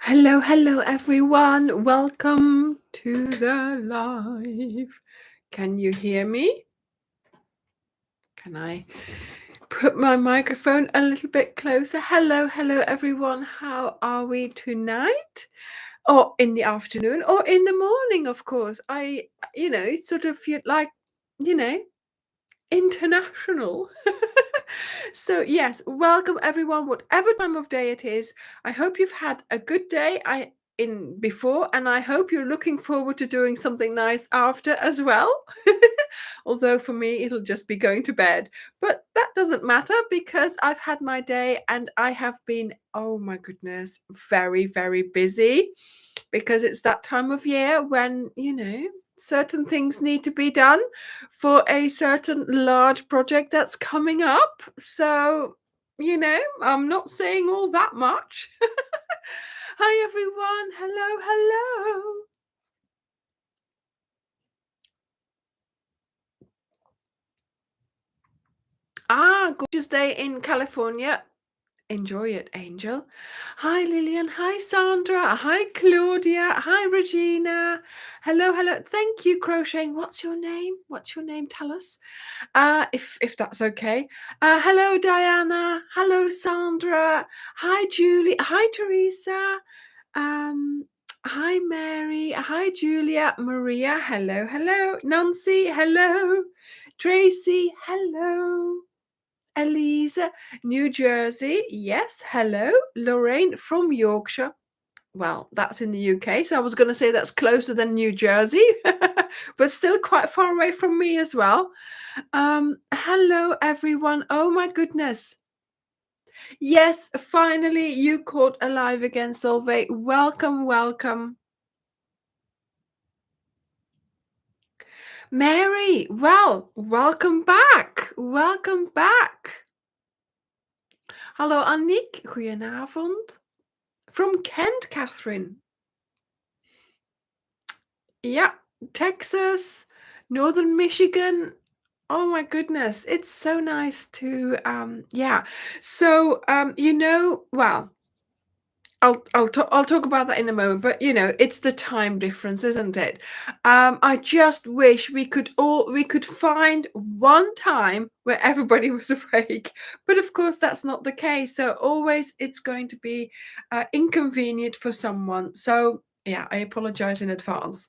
Hello, everyone. Welcome to the live. Can you hear me? Can I put my microphone a little bit closer? Hello, everyone. How are we tonight? Or in the afternoon or in the morning, of course. It's sort of like, you know, international. So yes, welcome everyone, whatever time of day it is. I hope you've had a good day in before, and I hope you're looking forward to doing something nice after as well. Although for me it'll just be going to bed, but that doesn't matter because I've had my day and I have been, oh my goodness, very busy, because it's that time of year when certain things need to be done for a certain large project that's coming up. So, I'm not saying all that much. Hi, everyone. Hello. Gorgeous day in California. Enjoy it, Angel. Hi, Lillian. Hi, Sandra. Hi, Claudia. Hi, Regina. Hello. Thank you, Crocheting. What's your name? Tell us. If that's okay. Hello, Diana. Hello, Sandra. Hi, Julie. Hi, Teresa. Um, Hi, Mary. Hi, Julia. Maria. Hello. Nancy. Hello. Tracy. Hello. Elisa, New Jersey. Yes, hello. Lorraine from Yorkshire. Well, that's in the UK, so I was going to say that's closer than New Jersey, but still quite far away from me as well. Hello, everyone. Oh my goodness. Yes, finally you caught alive again, Solveig. Welcome. Mary, well, welcome back. Hallo Annick, goedenavond. From Kent, Catherine. Yeah, Texas, Northern Michigan. Oh my goodness, it's so nice to yeah. So well, I'll talk about that in a moment, but it's the time difference, isn't it? I just wish we could find one time where everybody was awake, but of course that's not the case. So always it's going to be inconvenient for someone. So yeah, I apologize in advance.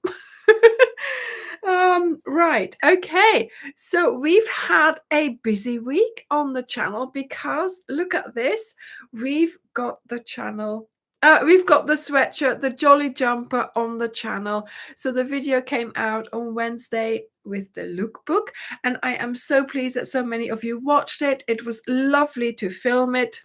Right, okay. So we've had a busy week on the channel because look at this. We've got the sweatshirt, the jolly jumper on the channel. So the video came out on Wednesday with the lookbook, and I am so pleased that so many of you watched it. It was lovely to film it.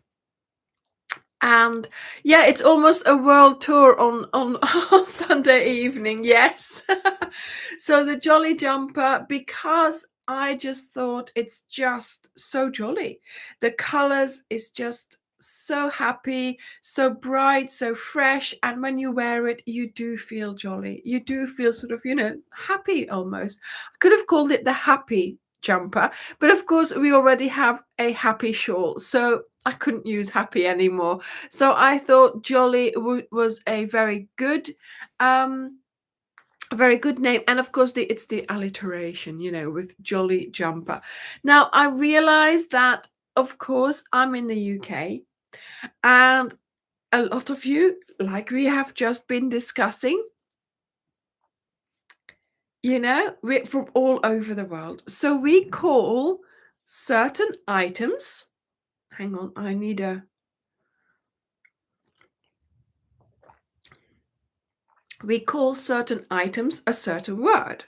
And yeah, it's almost a world tour on Sunday evening. Yes. So the jolly jumper, because I just thought it's just so jolly. The colors is just so happy, so bright, so fresh, and when you wear it you do feel jolly. You do feel sort of happy almost. I could have called it the happy jumper, but of course we already have a happy shawl, so I couldn't use happy anymore. So I thought jolly was a very good name, and of course it's the alliteration, with jolly jumper. Now I realized that of course I'm in the UK, and a lot of you, like we have just been discussing, we're from all over the world. So we call certain items, hang on, I need we call certain items a certain word.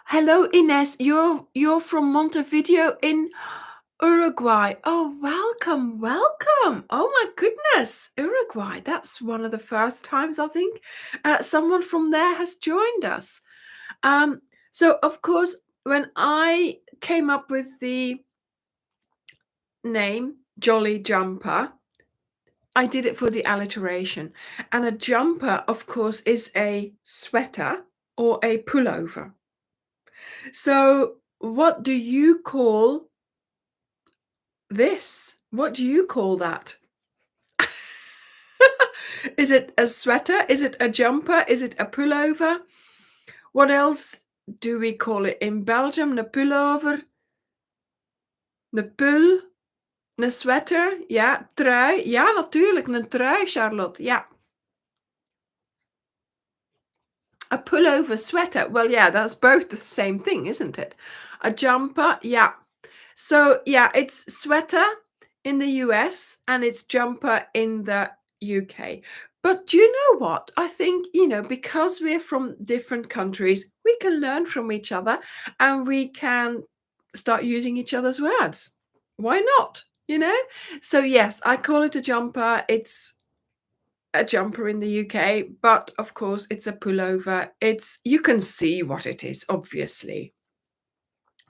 Hello, Ines. You're from Montevideo in Uruguay. Oh, welcome. Oh my goodness, Uruguay. That's one of the first times I think someone from there has joined us. So of course, when I came up with the name Jolly Jumper, I did it for the alliteration. And a jumper, of course, is a sweater or a pullover. So what do you call this. What do you call that? Is it a sweater? Is it a jumper? Is it a pullover? What else do we call it in Belgium? Een pullover, een pul, een sweater, ja, trui. Ja, natuurlijk, een trui, Charlotte, ja. A pullover sweater. Well, yeah, that's both the same thing, isn't it? A jumper, yeah. So, yeah, it's sweater in the US and it's jumper in the UK. But do you know what? I think, because we're from different countries, we can learn from each other and we can start using each other's words. Why not? So, yes, I call it a jumper. It's a jumper in the UK, but of course it's a pullover. You can see what it is, obviously.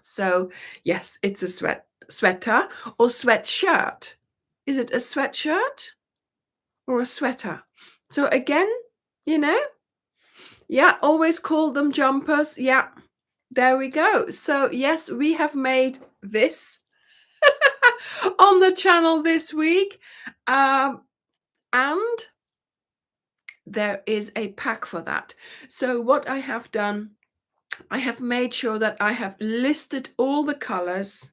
So yes, it's a sweater or sweatshirt. Is it a sweatshirt or a sweater? So again, you know, yeah, always call them jumpers. Yeah, there we go. So yes, we have made this on the channel this week. And there is a pack for that. So what I have done, I have made sure that I have listed all the colors.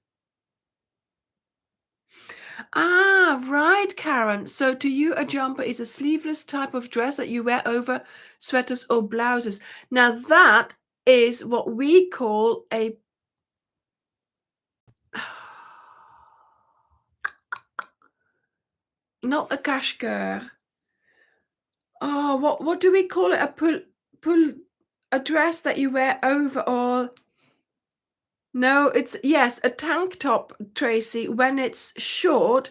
Ah, right, Karen. So to you, a jumper is a sleeveless type of dress that you wear over sweaters or blouses. Now that is what we call a not a kashgar. Oh, what do we call it? A a dress that you wear over or no, it's yes, a tank top, Tracy, when it's short.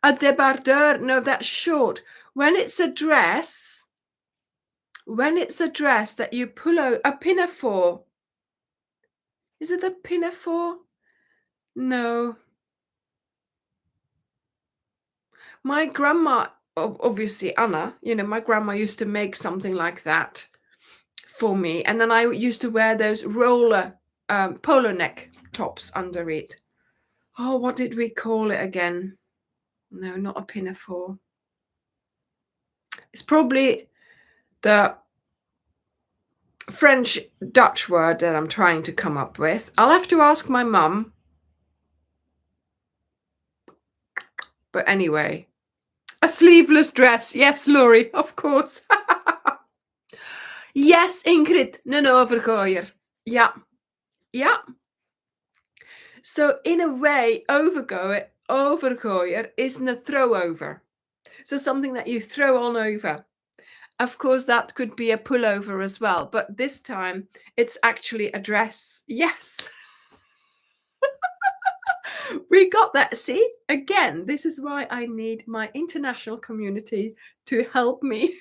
A débardeur, no, that's short. When it's a dress that you pull out, a pinafore. Is it a pinafore? No. My grandma, obviously Anna, my grandma used to make something like that for me. And then I used to wear those roller polo neck tops under it. Oh, what did we call it again? No, not a pinafore. It's probably the French Dutch word that I'm trying to come up with. I'll have to ask my mum. But anyway, a sleeveless dress. Yes, Laurie, of course. Yes, Ingrid, een overgooier. Ja, ja. So in a way, overgooier is a throw over. So something that you throw on over. Of course, that could be a pullover as well, but this time it's actually a dress. Yes. We got that. See, again, this is why I need my international community to help me.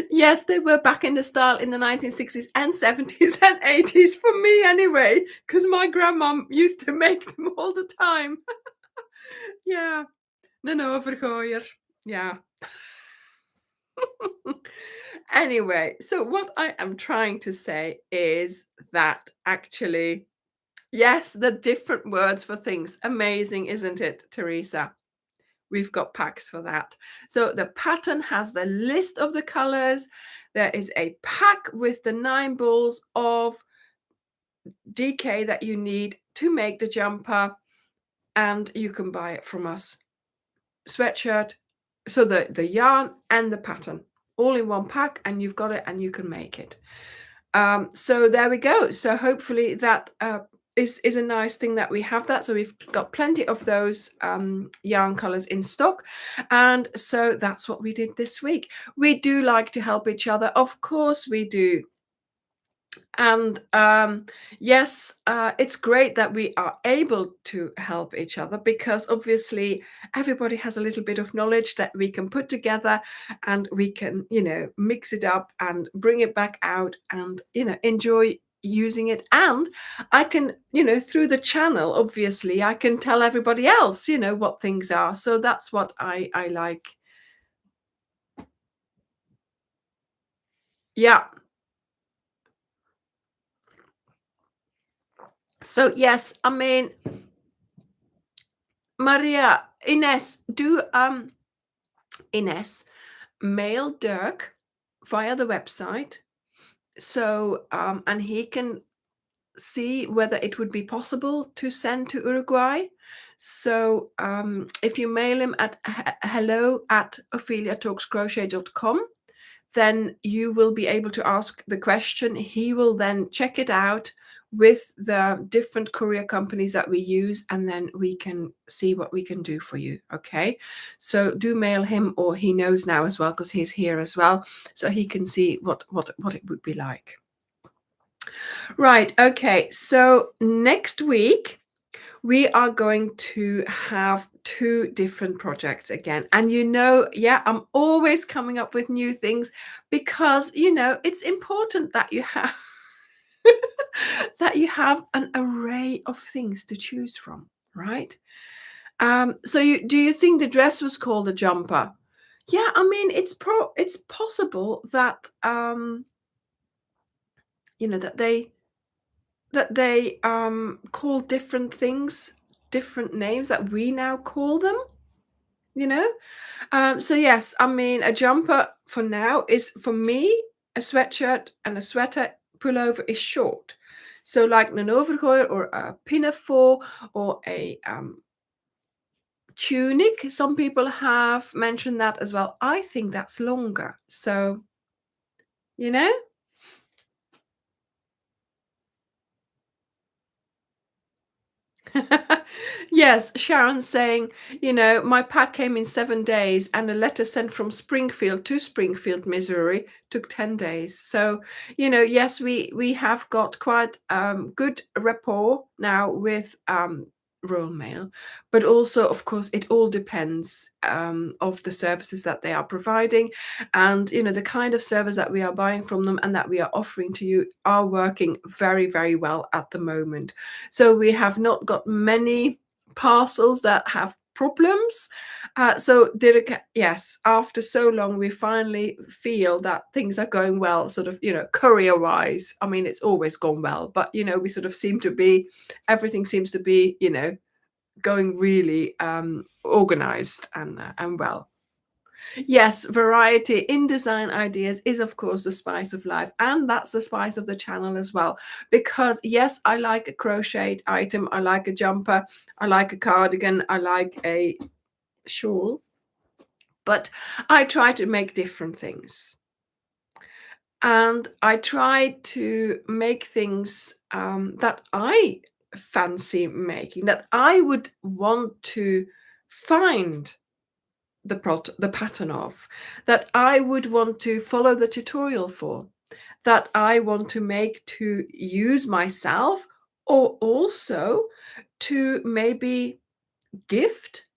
Yes, they were back in the style in the 1960s and 70s and 80s for me anyway, because my grandma used to make them all the time. Yeah, een overgooier. Yeah. Anyway, so what I am trying to say is that actually, yes, the different words for things. Amazing, isn't it, Teresa? We've got packs for that. So the pattern has the list of the colors. There is a pack with the 9 balls of DK that you need to make the jumper, and you can buy it from us. Sweatshirt, so the yarn and the pattern all in one pack, and you've got it and you can make it. So there we go. So hopefully that is a nice thing that we have that. So we've got plenty of those yarn colors in stock. And so that's what we did this week. We do like to help each other. Of course we do. And yes, it's great that we are able to help each other, because obviously everybody has a little bit of knowledge that we can put together, and we can, mix it up and bring it back out and, enjoy using it. And I can, through the channel, obviously, I can tell everybody else, what things are. So that's what I like. Yeah. So yes, I mean, Maria, Ines, Ines, mail Dirk via the website. So, and he can see whether it would be possible to send to Uruguay. So, if you mail him at hello@opheliatalkscrochet.com, then you will be able to ask the question. He will then check it out with the different courier companies that we use, and then we can see what we can do for you. Okay, so do mail him, or he knows now as well because he's here as well, so he can see what it would be like. Right. Okay. So next week we are going to have two different projects again. And yeah, I'm always coming up with new things because, it's important that you have that you have an array of things to choose from, right? So do you think the dress was called a jumper? Yeah, I mean, it's possible that that they call different things different names that we now call them, you know so yes, I mean, a jumper for now is, for me, a sweatshirt and a sweater pullover is short. So like an overgooi or a pinafore or a tunic, some people have mentioned that as well. I think that's longer, so you know Yes, Sharon's saying, my pack came in 7 days, and a letter sent from Springfield to Springfield, Missouri took 10 days. So, yes, we have got quite good rapport now with Royal Mail, but also, of course, it all depends of the services that they are providing, and the kind of service that we are buying from them and that we are offering to you are working very, very well at the moment. So we have not got many parcels that have problems. So yes, after so long, we finally feel that things are going well, sort of, courier wise. I mean, it's always gone well, but, we sort of everything seems to be, going really organized and well. Yes, variety in design ideas is, of course, the spice of life. And that's the spice of the channel as well. Because, yes, I like a crocheted item. I like a jumper. I like a cardigan. I like a shawl. But I try to make different things. And I try to make things that I fancy making, that I would want to find the pattern of, that I would want to follow the tutorial for, that I want to make to use myself, or also to maybe gift,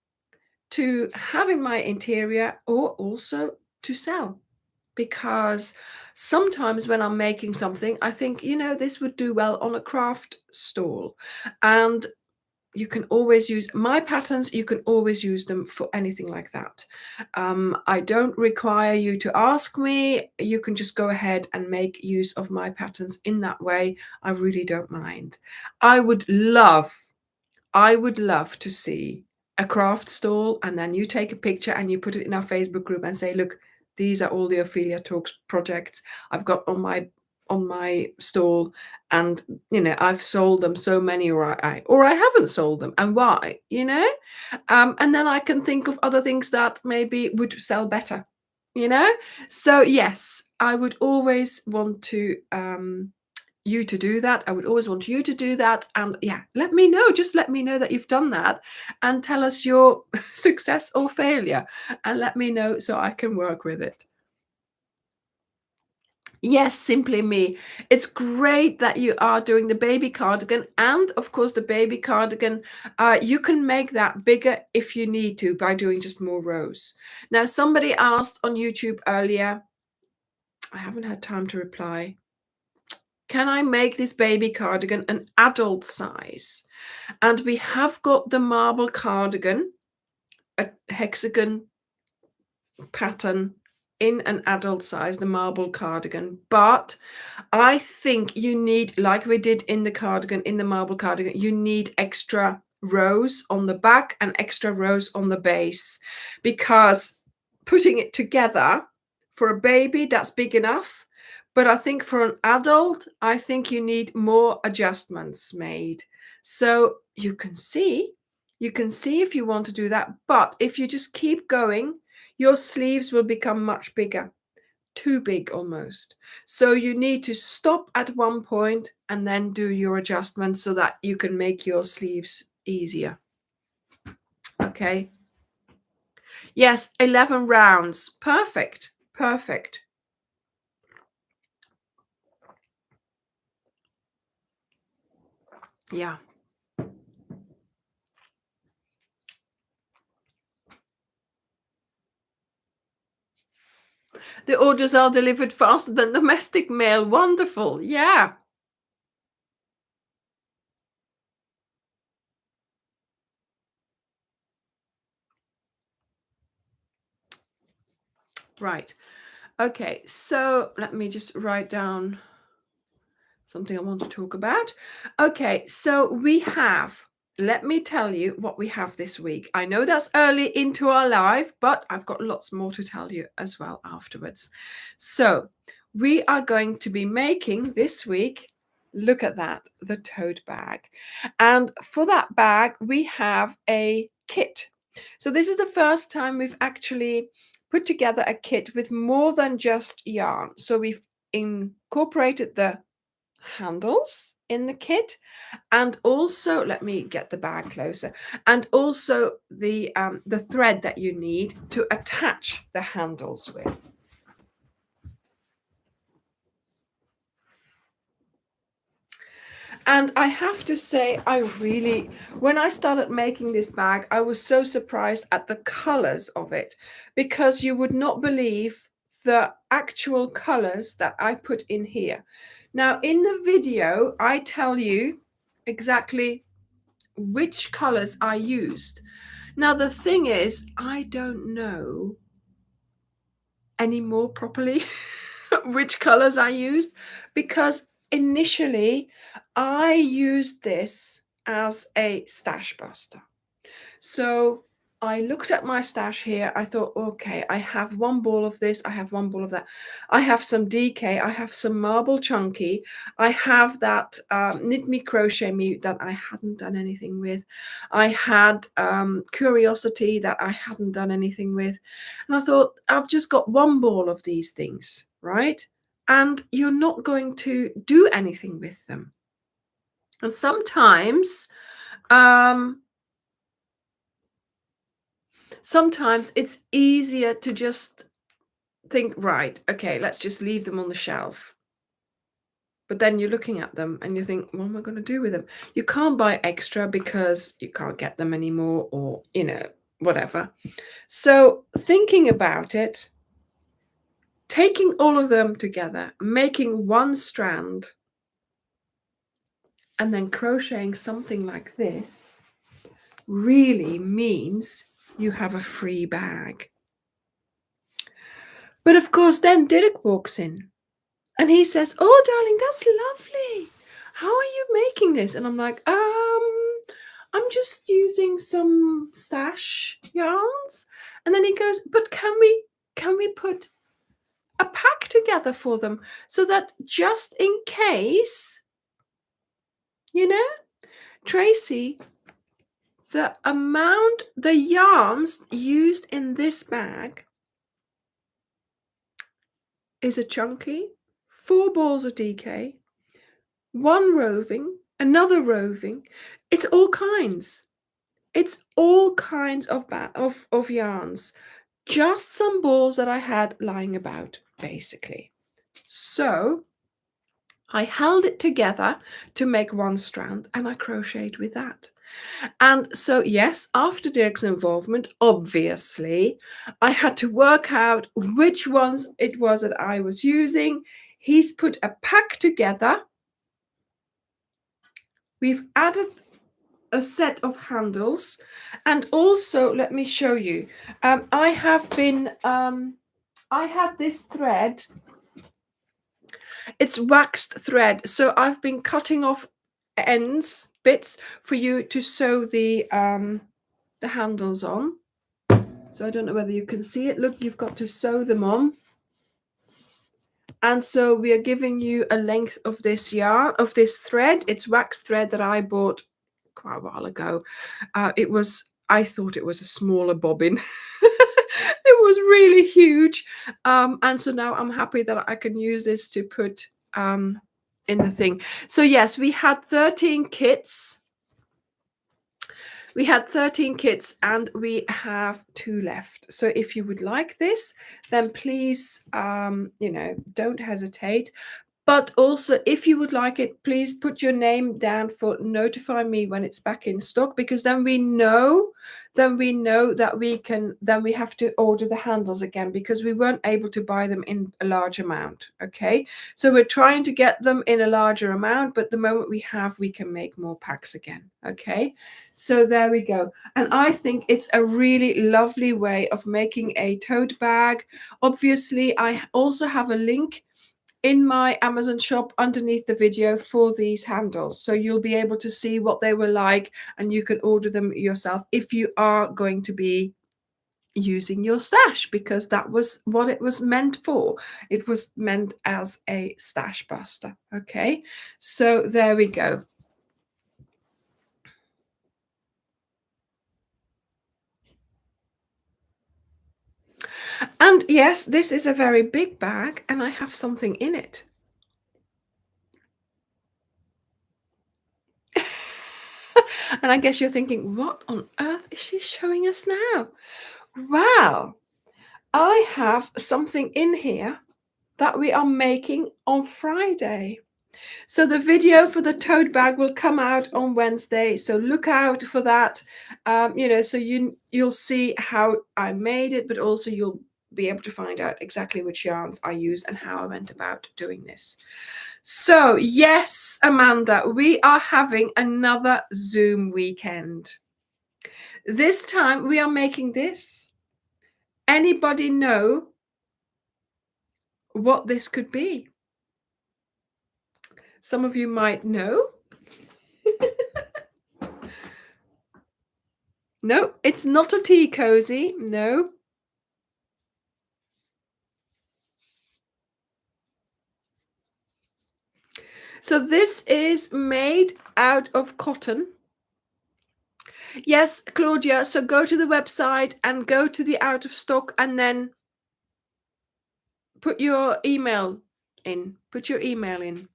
to have in my interior, or also to sell. Because sometimes when I'm making something, I think, this would do well on a craft stall. And you can always use my patterns. You can always use them for anything like that. I don't require you to ask me. You can just go ahead and make use of my patterns in that way. I really don't mind. I would love to see a craft stall, and then you take a picture and you put it in our Facebook group and say, look, these are all the Ophelia Talks projects I've got on my stall, and I've sold them so many, or I haven't sold them, and why, and then I can think of other things that maybe would sell better, you know so yes, I would always want to you to do that. I would always want you to do that. And yeah, just let me know that you've done that, and tell us your success or failure, and let me know so I can work with it. Yes, simply me. It's great that you are doing the baby cardigan, and of course the baby cardigan, you can make that bigger if you need to by doing just more rows. Now, somebody asked on YouTube earlier, I haven't had time to reply, can I make this baby cardigan an adult size? And we have got the marble cardigan, a hexagon pattern in an adult size, the marble cardigan. But I think you need, like we did in the marble cardigan, you need extra rows on the back and extra rows on the base, because putting it together for a baby, that's big enough. But I think for an adult, I think you need more adjustments made. So you can see if you want to do that. But if you just keep going, your sleeves will become much bigger, too big almost. So you need to stop at one point and then do your adjustments so that you can make your sleeves easier. Okay. Yes, 11 rounds. Perfect. Perfect. Yeah. The orders are delivered faster than domestic mail. Wonderful. Yeah. Right. Okay. So let me just write down something I want to talk about. Okay. So we have, let me tell you what we have this week. I know that's early into our live, but I've got lots more to tell you as well afterwards. So we are going to be making this week, look at that, the tote bag. And for that bag, we have a kit. So this is the first time we've actually put together a kit with more than just yarn. So we've incorporated the handles in the kit, and also, let me get the bag closer, and also the thread that you need to attach the handles with. And I have to say, when I started making this bag, I was so surprised at the colors of it, because you would not believe the actual colors that I put in here. Now, in the video, I tell you exactly which colors I used. Now, the thing is, I don't know anymore properly which colors I used, because initially I used this as a stash buster. So I looked at my stash here. I thought, okay, I have one ball of this. I have one ball of that. I have some DK. I have some marble chunky. I have that knit me crochet me that I hadn't done anything with. I had curiosity that I hadn't done anything with. And I thought, I've just got one ball of these things, right? And you're not going to do anything with them. And sometimes it's easier to just think, right, okay, let's just leave them on the shelf. But then you're looking at them and you think, what am I going to do with them? You can't buy extra because you can't get them anymore, or, whatever. So thinking about it, taking all of them together, making one strand, and then crocheting something like this really means you have a free bag. But of course, then Dirk walks in and he says, "Oh, darling, that's lovely. How are you making this?" And I'm like, I'm just using some stash yarns." And then he goes, "But can we put a pack together for them so that just in case, Tracy, the yarns used in this bag is a chunky, 4 balls of DK, 1 roving, another roving. It's all kinds. It's all kinds of yarns. Just some balls that I had lying about, basically. So I held it together to make one strand, and I crocheted with that. And so, yes, after Dirk's involvement, obviously, I had to work out which ones it was that I was using. He's put a pack together. We've added a set of handles, and also, let me show you. I had this thread. It's waxed thread, so I've been cutting off ends bits for you to sew the handles on. So I don't know whether you can see it. Look, you've got to sew them on. And so we are giving you a length of this yarn, of this thread. It's wax thread that I bought quite a while ago. I thought it was a smaller bobbin. It was really huge. And so now I'm happy that I can use this to put in the thing. So yes, we had 13 kits. We had 13 kits and we have 2 left. So if you would like this, then please, don't hesitate. But also, if you would like it, please put your name down for notify me when it's back in stock, because then we know that then we have to order the handles again, because we weren't able to buy them in a large amount. Okay, so we're trying to get them in a larger amount, but the moment we can make more packs again. Okay, so there we go. And I think it's a really lovely way of making a tote bag. Obviously, I also have a link in my Amazon shop underneath the video for these handles, so you'll be able to see what they were like, and you can order them yourself if you are going to be using your stash, because that was what it was meant for. It was meant as a stash buster. Okay, so there we go. And yes, this is a very big bag and I have something in it. And I guess you're thinking, what on earth is she showing us now? Well, I have something in here that we are making on Friday. So the video for the tote bag will come out on Wednesday. So look out for that. So you'll see how I made it, but also you'll be able to find out exactly which yarns I used and how I went about doing this. So yes, Amanda, we are having another Zoom weekend. This time we are making this. Anybody know what this could be? Some of you might know. No, it's not a tea cozy. No. So this is made out of cotton. Yes, Claudia. So go to the website and go to the out of stock and then put your email in. Put your email in.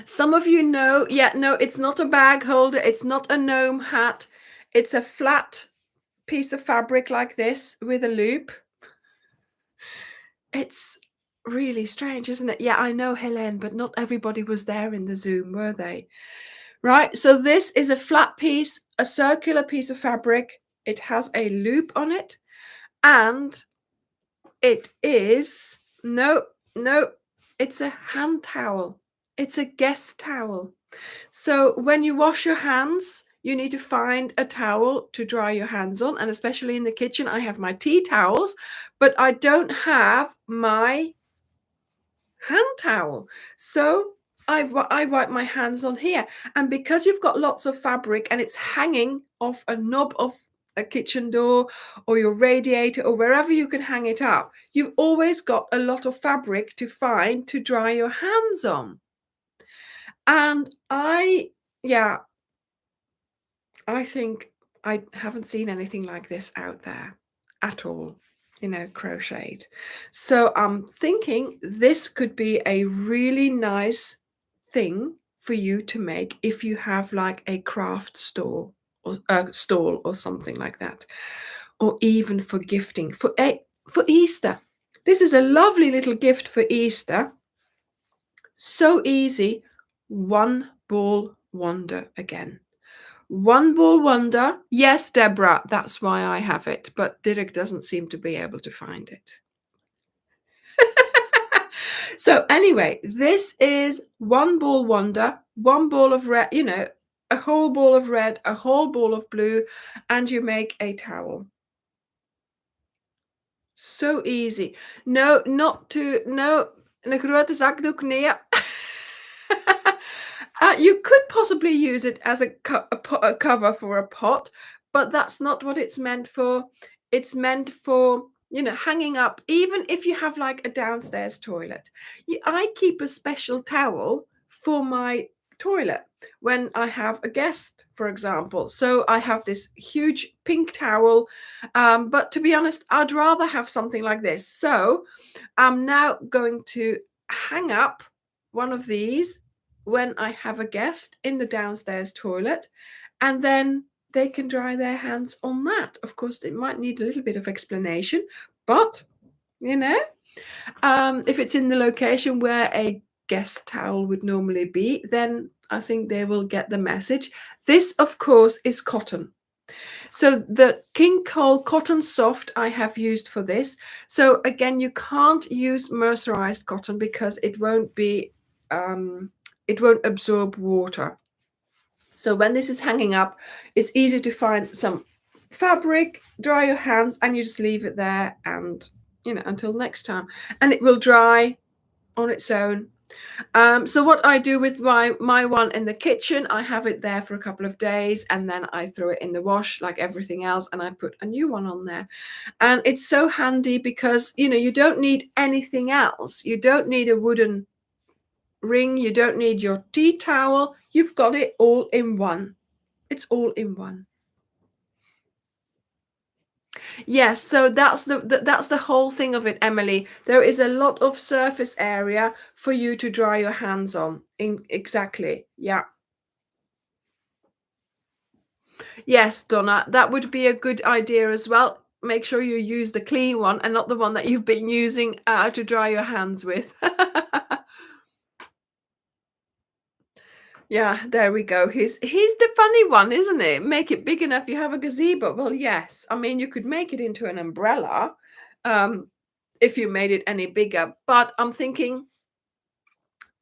Some of you know, yeah, no, it's not a bag holder. It's not a gnome hat. It's a flat piece of fabric like this with a loop. It's really strange, isn't it? Yeah, I know, Helen, but not everybody was there in the Zoom, were they? Right, so this is a flat piece, a circular piece of fabric. It has a loop on it, and it is, no, it's a hand towel. It's a guest towel. So when you wash your hands, you need to find a towel to dry your hands on, and especially in the kitchen, I have my tea towels, but I don't have my hand towel. So I wipe my hands on here, and because you've got lots of fabric and it's hanging off a knob of a kitchen door or your radiator or wherever you can hang it up, you've always got a lot of fabric to find to dry your hands on. And I think I haven't seen anything like this out there at all, crocheted. So I'm thinking this could be a really nice thing for you to make if you have like a craft store or stall or something like that, or even for gifting for Easter. This is a lovely little gift for Easter. So easy. One ball wonder again. One ball wonder. Yes, Deborah, that's why I have it. But Dirk doesn't seem to be able to find it. So anyway, this is one ball wonder, one ball of red, a whole ball of red, a whole ball of blue, and you make a towel. So easy. No, een grote zakdoek, nee. You could possibly use it as a cover for a pot, but that's not what it's meant for. It's meant for, hanging up, even if you have like a downstairs toilet. I keep a special towel for my toilet when I have a guest, for example. So I have this huge pink towel. But to be honest, I'd rather have something like this. So I'm now going to hang up one of these when I have a guest in the downstairs toilet, and then they can dry their hands on that. Of course, it might need a little bit of explanation, but you know, if it's in the location where a guest towel would normally be, then I think they will get the message. This, of course, is cotton. So the King Cole Cotton Soft I have used for this. So again, you can't use mercerized cotton because it won't absorb water. So when this is hanging up, it's easy to find some fabric, dry your hands, and you just leave it there, and until next time, and it will dry on its own. So what I do with my one in the kitchen, I have it there for a couple of days, and then I throw it in the wash like everything else, and I put a new one on there. And it's so handy because you don't need anything else. You don't need a wooden ring, you don't need your tea towel. You've got it all in one. It's all in one. Yes, so that's the whole thing of it, Emily. There is a lot of surface area for you to dry your hands on. Exactly. Yeah. Yes, Donna, that would be a good idea as well. Make sure you use the clean one and not the one that you've been using to dry your hands with. Yeah, there we go. He's the funny one, isn't it? Make it big enough, you have a gazebo. Well, yes. I mean, you could make it into an umbrella if you made it any bigger. But I'm thinking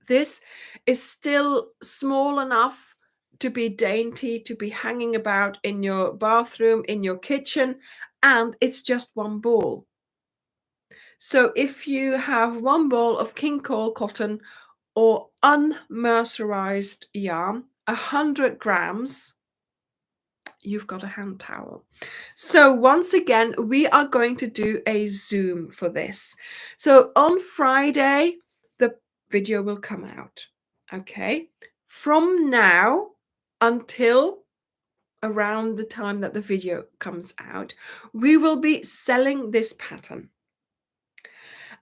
this is still small enough to be dainty, to be hanging about in your bathroom, in your kitchen, and it's just one ball. So if you have one ball of King Cole cotton or unmercerized yarn, 100 grams, you've got a hand towel. So once again, we are going to do a Zoom for this. So on Friday, the video will come out. Okay. From now until around the time that the video comes out, we will be selling this pattern.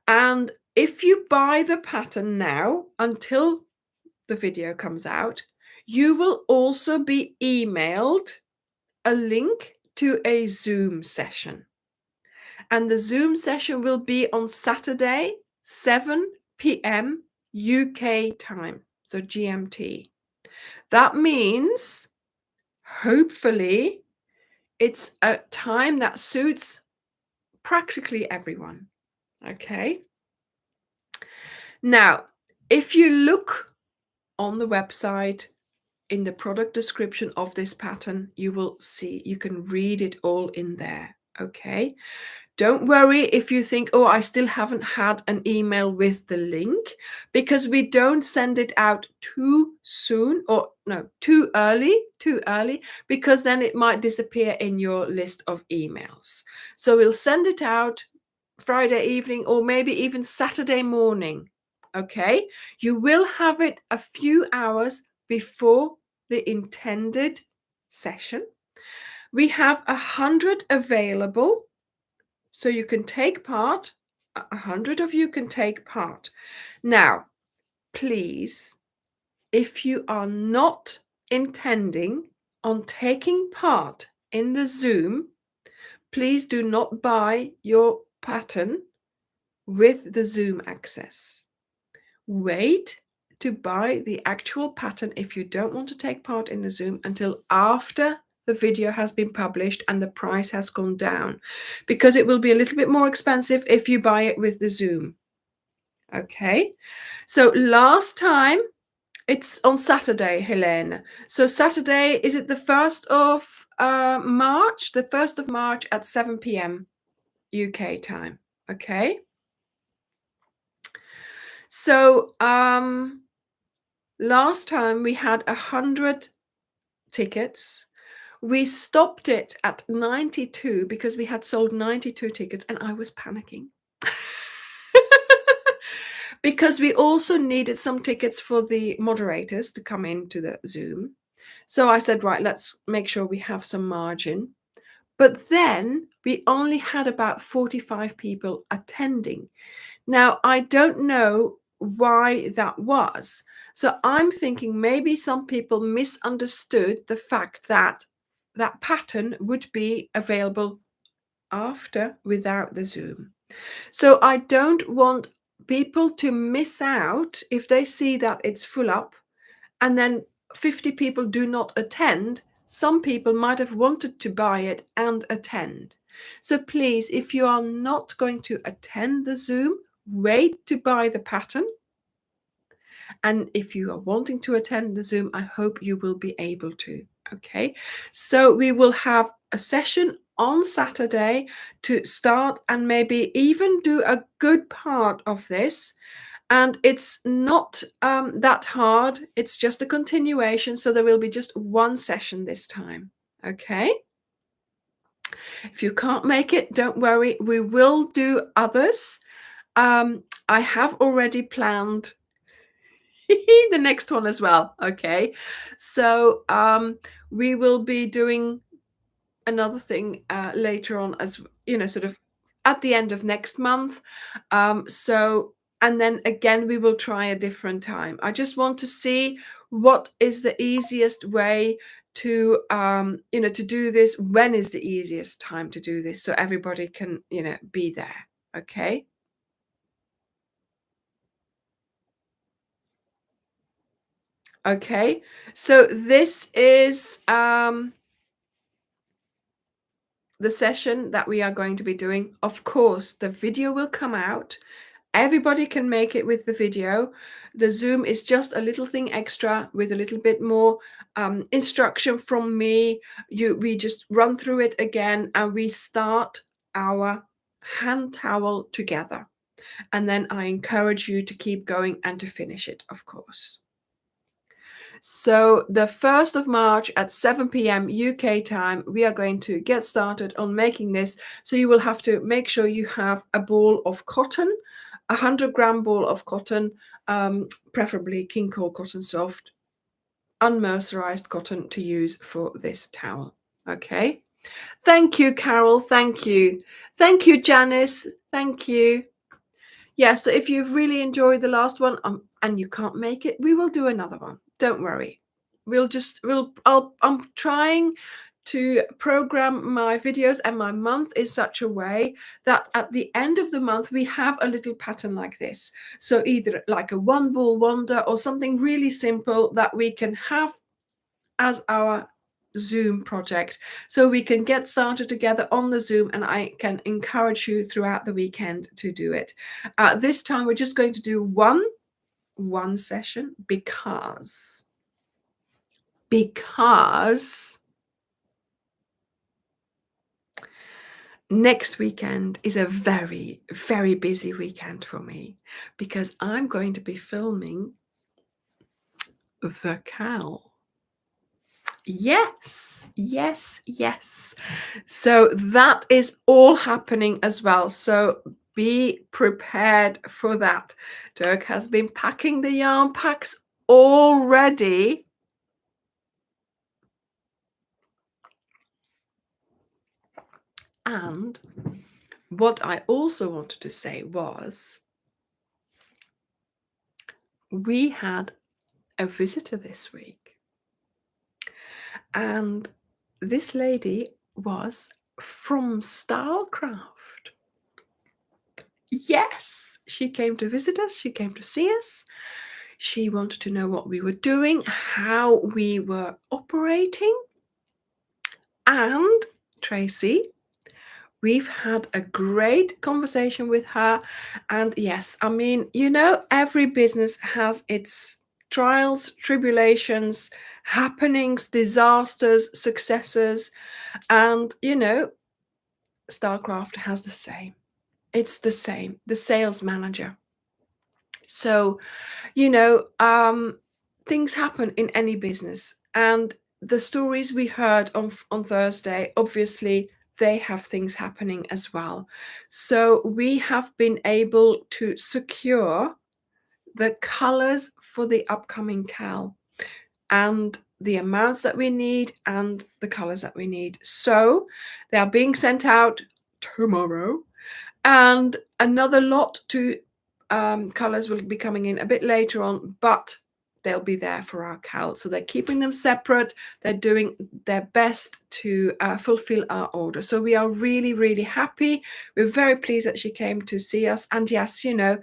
And if you buy the pattern now until the video comes out, you will also be emailed a link to a Zoom session. And the Zoom session will be on Saturday, 7 p.m. UK time, so GMT. That means, hopefully, it's a time that suits practically everyone. Okay. Now, if you look on the website, in the product description of this pattern, you will see, you can read it all in there. Okay. Don't worry if you think, oh, I still haven't had an email with the link, because we don't send it out too soon, or no, too early, because then it might disappear in your list of emails. So we'll send it out Friday evening or maybe even Saturday morning. Okay. You will have it a few hours before the intended session. We have 100 available, so you can take part. 100 of you can take part. Now, please, if you are not intending on taking part in the Zoom, please do not buy your pattern with the Zoom access. Wait to buy the actual pattern if you don't want to take part in the Zoom until after the video has been published and the price has gone down, because it will be a little bit more expensive if you buy it with the Zoom. Okay, so last time, it's on Saturday, Helene. So Saturday, is it the 1st of March? The 1st of March at 7 p.m. UK time. Okay. So Last time we had 100 tickets. We stopped it at 92 because we had sold 92 tickets and I was panicking. Because we also needed some tickets for the moderators to come into the Zoom. So I said, right, let's make sure we have some margin. But then we only had about 45 people attending. Now, I don't know why that was. So I'm thinking maybe some people misunderstood the fact that that pattern would be available after without the Zoom. So I don't want people to miss out if they see that it's full up and then 50 people do not attend. Some people might have wanted to buy it and attend. So please, if you are not going to attend the Zoom, wait to buy the pattern. And if you are wanting to attend the Zoom, I hope you will be able to. Okay, so we will have a session on Saturday to start and maybe even do a good part of this. And it's not that hard. It's just a continuation. So there will be just one session this time. Okay. If you can't make it, don't worry. We will do others. I have already planned the next one as well. Okay. So we will be doing another thing later on, as sort of at the end of next month. So and then again we will try a different time. I just want to see what is the easiest way to to do this. When is the easiest time to do this so everybody can be there. Okay. Okay, so this is the session that we are going to be doing. Of course, the video will come out. Everybody can make it with the video. The Zoom is just a little thing extra with a little bit more instruction from me. We just run through it again and we start our hand towel together. And then I encourage you to keep going and to finish it, of course. So the 1st of March at 7 p.m. UK time, we are going to get started on making this. So you will have to make sure you have a ball of cotton, a 100-gram ball of cotton, preferably King Cole Cotton Soft, unmercerized cotton to use for this towel. Okay. Thank you, Carol. Thank you. Thank you, Janice. Thank you. Yeah, so if you've really enjoyed the last one and you can't make it, we will do another one. Don't worry. I'm trying to program my videos and my month in such a way that at the end of the month we have a little pattern like this. So either like a one ball wonder or something really simple that we can have as our Zoom project, so we can get started together on the Zoom, and I can encourage you throughout the weekend to do it. This time we're just going to do one session because next weekend is a very, very busy weekend for me because I'm going to be filming the cow. Yes, yes, yes. So that is all happening as well. So be prepared for that. Dirk has been packing the yarn packs already. And what I also wanted to say was we had a visitor this week. And this lady was from Stylecraft. Yes, she came to visit us. She came to see us. She wanted to know what we were doing, how we were operating. And Tracy, we've had a great conversation with her. And yes, I mean, every business has its trials, tribulations, happenings, disasters, successes. And, Starcraft has the same. It's the same, the sales manager. So, things happen in any business, and the stories we heard on Thursday, obviously they have things happening as well. So we have been able to secure the colors for the upcoming cal and the amounts that we need and the colors that we need. So they are being sent out tomorrow, and another lot to colors will be coming in a bit later on, but they'll be there for our cal. So they're keeping them separate. They're doing their best to fulfill our order. So we are really, really happy. We're very pleased that she came to see us. And yes, you know,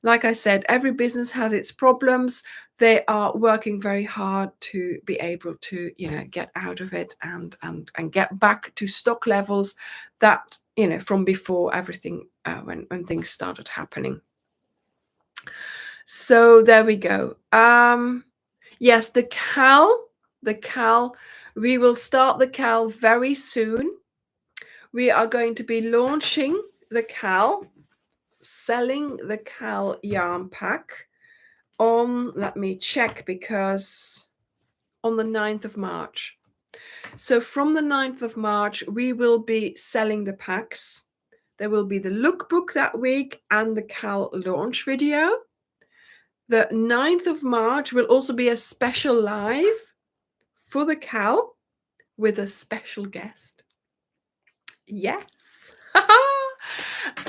like I said, every business has its problems. They are working very hard to be able to, you know, get out of it and get back to stock levels that, you know, from before everything, when things started happening. So there we go. Yes, the cal, we will start the cal very soon. We are going to be launching the cal, selling the cal yarn pack on, let me check, because on the 9th of March. So from the 9th of March, we will be selling the packs. There will be the lookbook that week and the cal launch video. The 9th of March will also be a special live for the cal with a special guest. Yes.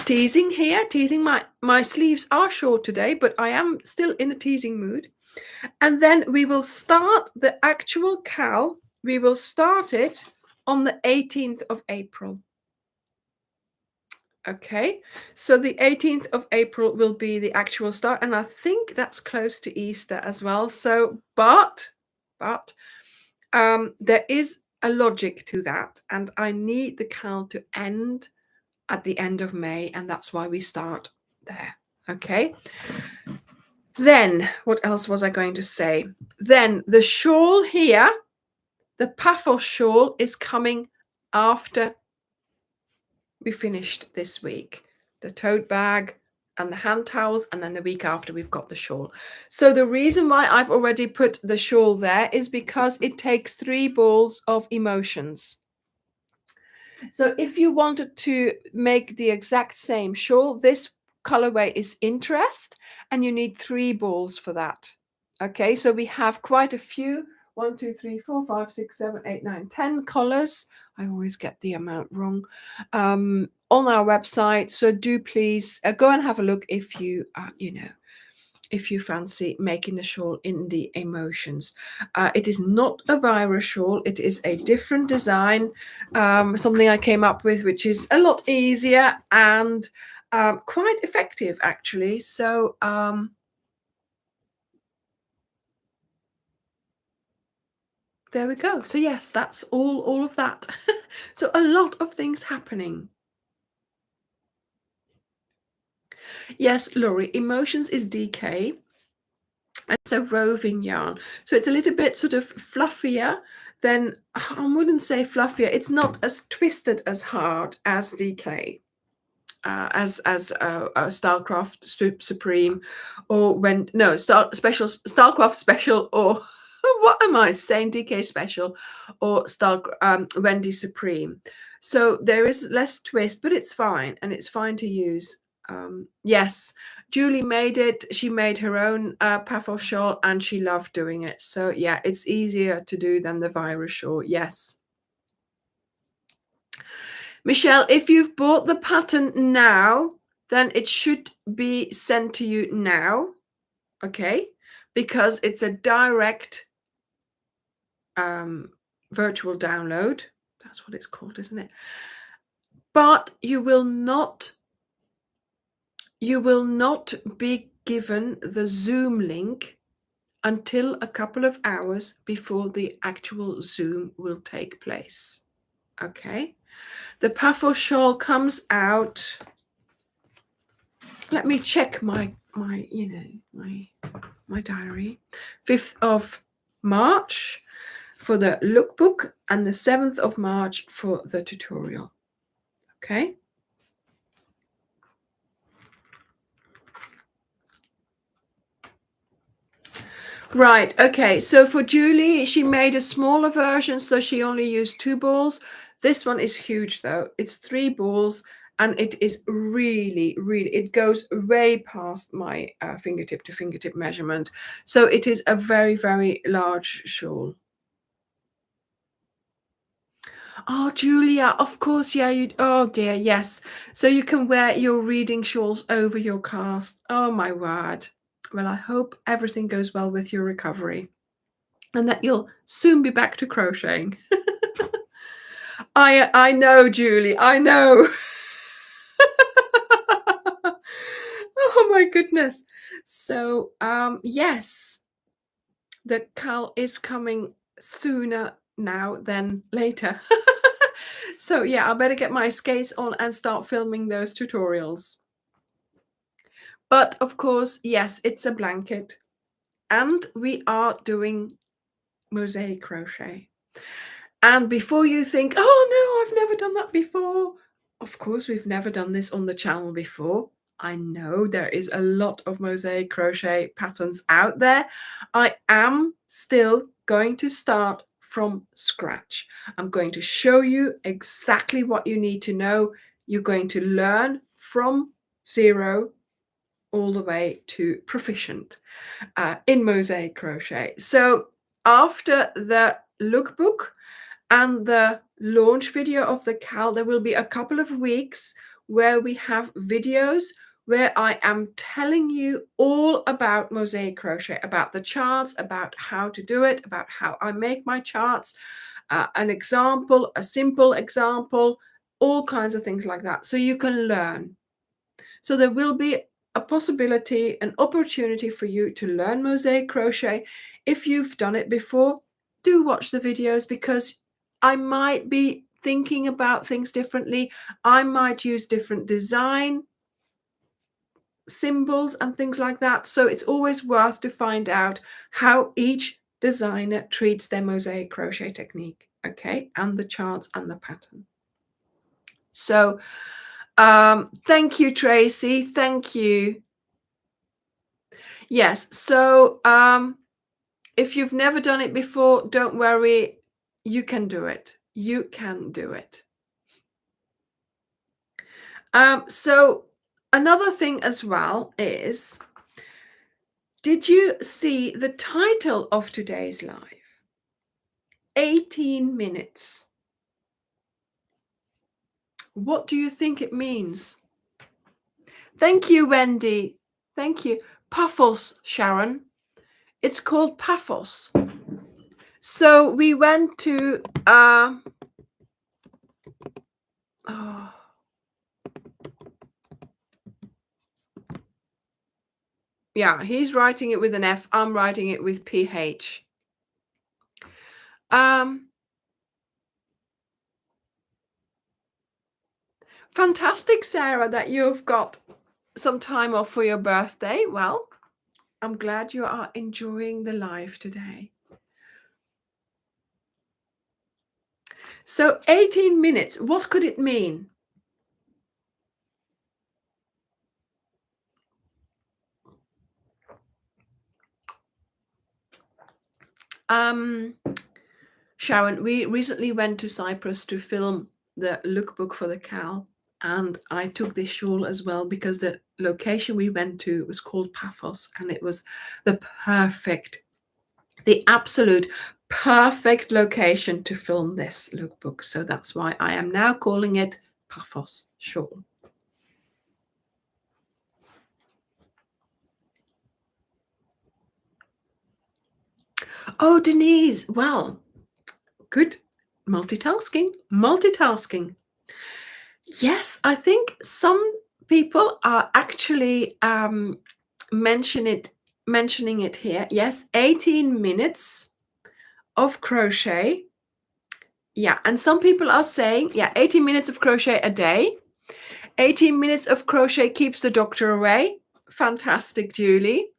Teasing here, teasing. My sleeves are short today, but I am still in a teasing mood. And then we will start the actual cal. We will start it on the 18th of April. Okay, so the 18th of April will be the actual start, and I think that's close to Easter as well. So, but there is a logic to that, and I need the cal to end at the end of May, and that's why we start there. Okay. Then, what else was I going to say? Then the shawl here, the Puffle shawl, is coming after we finished this week. The tote bag and the hand towels, and then the week after we've got the shawl. So the reason why I've already put the shawl there is because it takes 3 balls of emotions. So if you wanted to make the exact same shawl, this colorway is interest, and you need 3 balls for that. Okay, so we have quite a few. 1, 2, 3, 4, 5, 6, 7, 8, 9, 10 colors. I always get the amount wrong. On our website. So do please go and have a look if you, you know, if you fancy making the shawl in the emotions. It is not a virus shawl. It is a different design, something I came up with, which is a lot easier and quite effective, actually. So there we go. So yes, that's all of that. So a lot of things happening. Yes, Laurie, emotions is DK. And it's a roving yarn, so it's a little bit sort of fluffier than, I wouldn't say fluffier, it's not as twisted as hard as DK, as Starcraft Supreme, or when no Starcraft Special, or what am I saying, DK Special, or Wendy Supreme. So there is less twist, but it's fine, and it's fine to use. Yes, Julie made it. She made her own Puffle shawl, and she loved doing it. So yeah, it's easier to do than the virus shawl. Yes. Michelle, if you've bought the pattern now, then it should be sent to you now. Okay, because it's a direct virtual download. That's what it's called, isn't it? But you will not be given the Zoom link until a couple of hours before the actual Zoom will take place. Okay, the Puffle shawl comes out. Let me check my diary. 5th of March for the lookbook, and the 7th of March for the tutorial. Okay. Right. Okay. So for Julie, she made a smaller version, so she only used 2 balls. This one is huge, though. It's 3 balls, and it is really, really. It goes way past my fingertip to fingertip measurement. So it is a very, very large shawl. Oh, Julia, of course, yeah. You. Oh dear, yes. So you can wear your reading shawls over your cast. Oh my word. Well, I hope everything goes well with your recovery, and that you'll soon be back to crocheting. I know, Julie, I know. Oh my goodness. So, yes, the Cal is coming sooner now than later. So yeah, I better get my skates on and start filming those tutorials. But of course, yes, it's a blanket, and we are doing mosaic crochet. And before you think, "Oh, no, I've never done that before," of course, we've never done this on the channel before. I know there is a lot of mosaic crochet patterns out there. I am still going to start from scratch. I'm going to show you exactly what you need to know. You're going to learn from zero all the way to proficient in mosaic crochet. So after the lookbook and the launch video of the Cal, there will be a couple of weeks where we have videos where I am telling you all about mosaic crochet, about the charts, about how to do it, about how I make my charts, an example, a simple example, all kinds of things like that. So you can learn. So there will be a possibility, an opportunity for you to learn mosaic crochet. If you've done it before, do watch the videos, because I might be thinking about things differently. I might use different design symbols and things like that. So it's always worth to find out how each designer treats their mosaic crochet technique, okay, and the charts and the pattern. So thank you, Tracy. Thank you. Yes. So if you've never done it before, don't worry. You can do it. You can do it. So another thing as well is, did you see the title of today's live? 18 minutes. What do you think it means? Thank you, Wendy. Thank you. Puffles, Sharon. It's called Puffles. So we went to oh, yeah, he's writing it with an F. I'm writing it with PH. Fantastic, Sarah, that you've got some time off for your birthday. Well, I'm glad you are enjoying the live today. So 18 minutes, what could it mean? Sharon, we recently went to Cyprus to film the lookbook for the Cal, and I took this shawl as well because the location we went to was called Paphos, and it was the absolute perfect location to film this lookbook. So that's why I am now calling it Paphos shawl. Oh, Denise. Well, good. Multitasking. Yes, I think some people are actually mentioning it here. Yes, 18 minutes of crochet. Yeah, and some people are saying, yeah, 18 minutes of crochet a day. 18 minutes of crochet keeps the doctor away. Fantastic, Julie.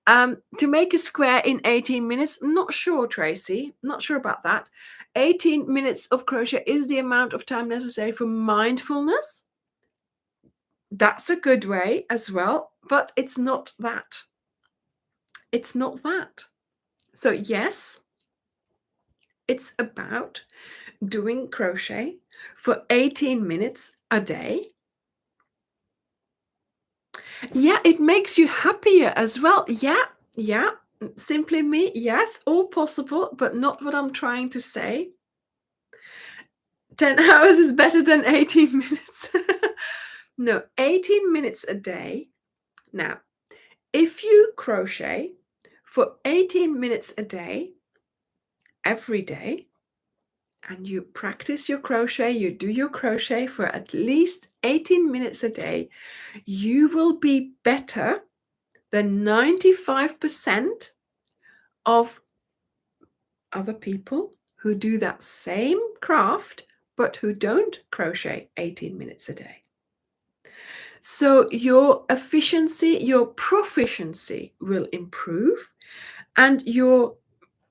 To make a square in 18 minutes, not sure, Tracy. Not sure about that. 18 minutes of crochet is the amount of time necessary for mindfulness. That's a good way as well, but it's not that. It's not that. So yes, it's about doing crochet for 18 minutes a day. Yeah, it makes you happier as well. Yeah, yeah. Simply me, yes, all possible, but not what I'm trying to say. 10 hours is better than 18 minutes. No, 18 minutes a day. Now, if you crochet for 18 minutes a day, every day, and you practice your crochet, you do your crochet for at least 18 minutes a day, you will be better than 95% of other people who do that same craft but who don't crochet 18 minutes a day. So your efficiency, your proficiency will improve, and your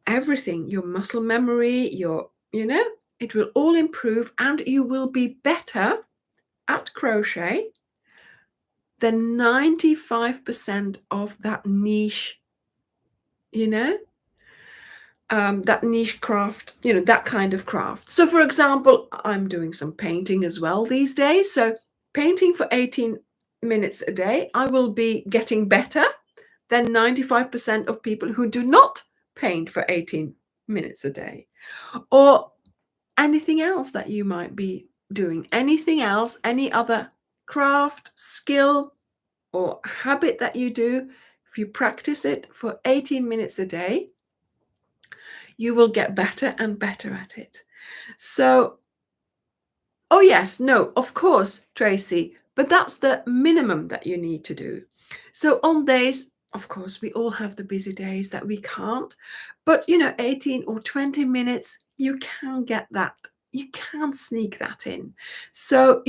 everything, your muscle memory, it will all improve, and you will be better at crochet than 95% of that niche, you know, that niche craft, that kind of craft. So, for example, I'm doing some painting as well these days. So, painting for 18 minutes a day, I will be getting better than 95% of people who do not paint for 18 minutes a day. Or anything else that you might be doing, anything else, any other craft, skill, or habit that you do. If you practice it for 18 minutes a day, you will get better and better at it. So, oh yes, no, of course, Tracy, but that's the minimum that you need to do. So on days, of course, we all have the busy days that we can't, but 18 or 20 minutes, you can get that. You can sneak that in. So,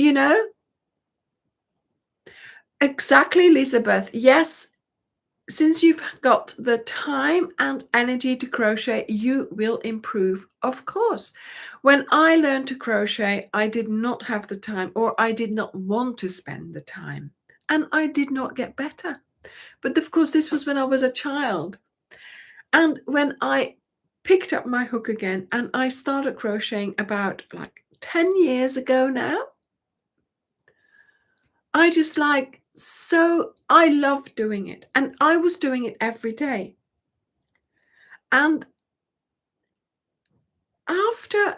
exactly, Elizabeth. Yes, since you've got the time and energy to crochet, you will improve, of course. When I learned to crochet, I did not have the time, or I did not want to spend the time, and I did not get better. But of course, this was when I was a child. And when I picked up my hook again and I started crocheting about like 10 years ago now, I just I love doing it. And I was doing it every day. And after,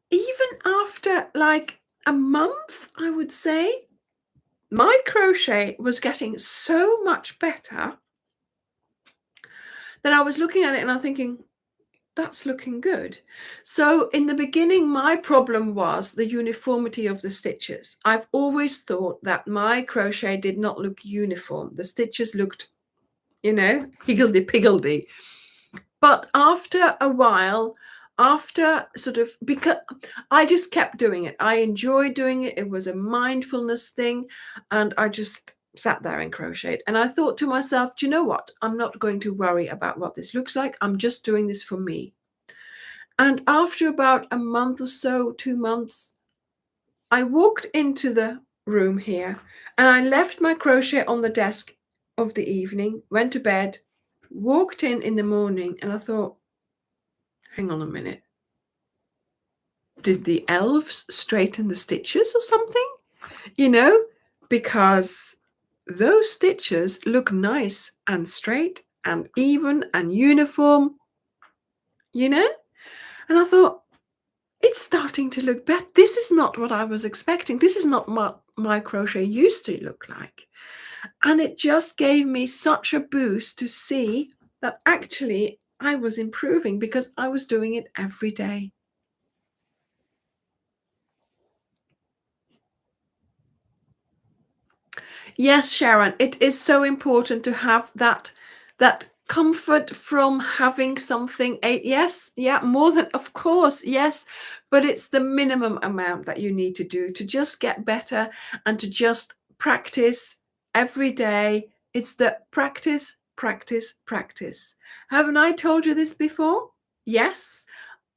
even after like a month, I would say, my crochet was getting so much better that I was looking at it and I'm thinking, that's looking good. So in the beginning, my problem was the uniformity of the stitches. I've always thought that my crochet did not look uniform. The stitches looked, higgledy-piggledy. But after a while, after sort of, because I just kept doing it. I enjoyed doing it. It was a mindfulness thing. And I just sat there and crocheted. And I thought to myself, do you know what? I'm not going to worry about what this looks like. I'm just doing this for me. And after about a month or so, 2 months, I walked into the room here and I left my crochet on the desk of the evening, went to bed, walked in the morning, and I thought, hang on a minute. Did the elves straighten the stitches or something? Because those stitches look nice and straight and even and uniform, And I thought, it's starting to look better. This is not what I was expecting. This is not what my crochet used to look like. And it just gave me such a boost to see that actually I was improving because I was doing it every day. Yes, Sharon, it is so important to have that comfort from having something. Yes, yeah, more than, of course, yes, but it's the minimum amount that you need to do to just get better and to just practice every day. It's the practice, practice, practice. Haven't I told you this before? Yes,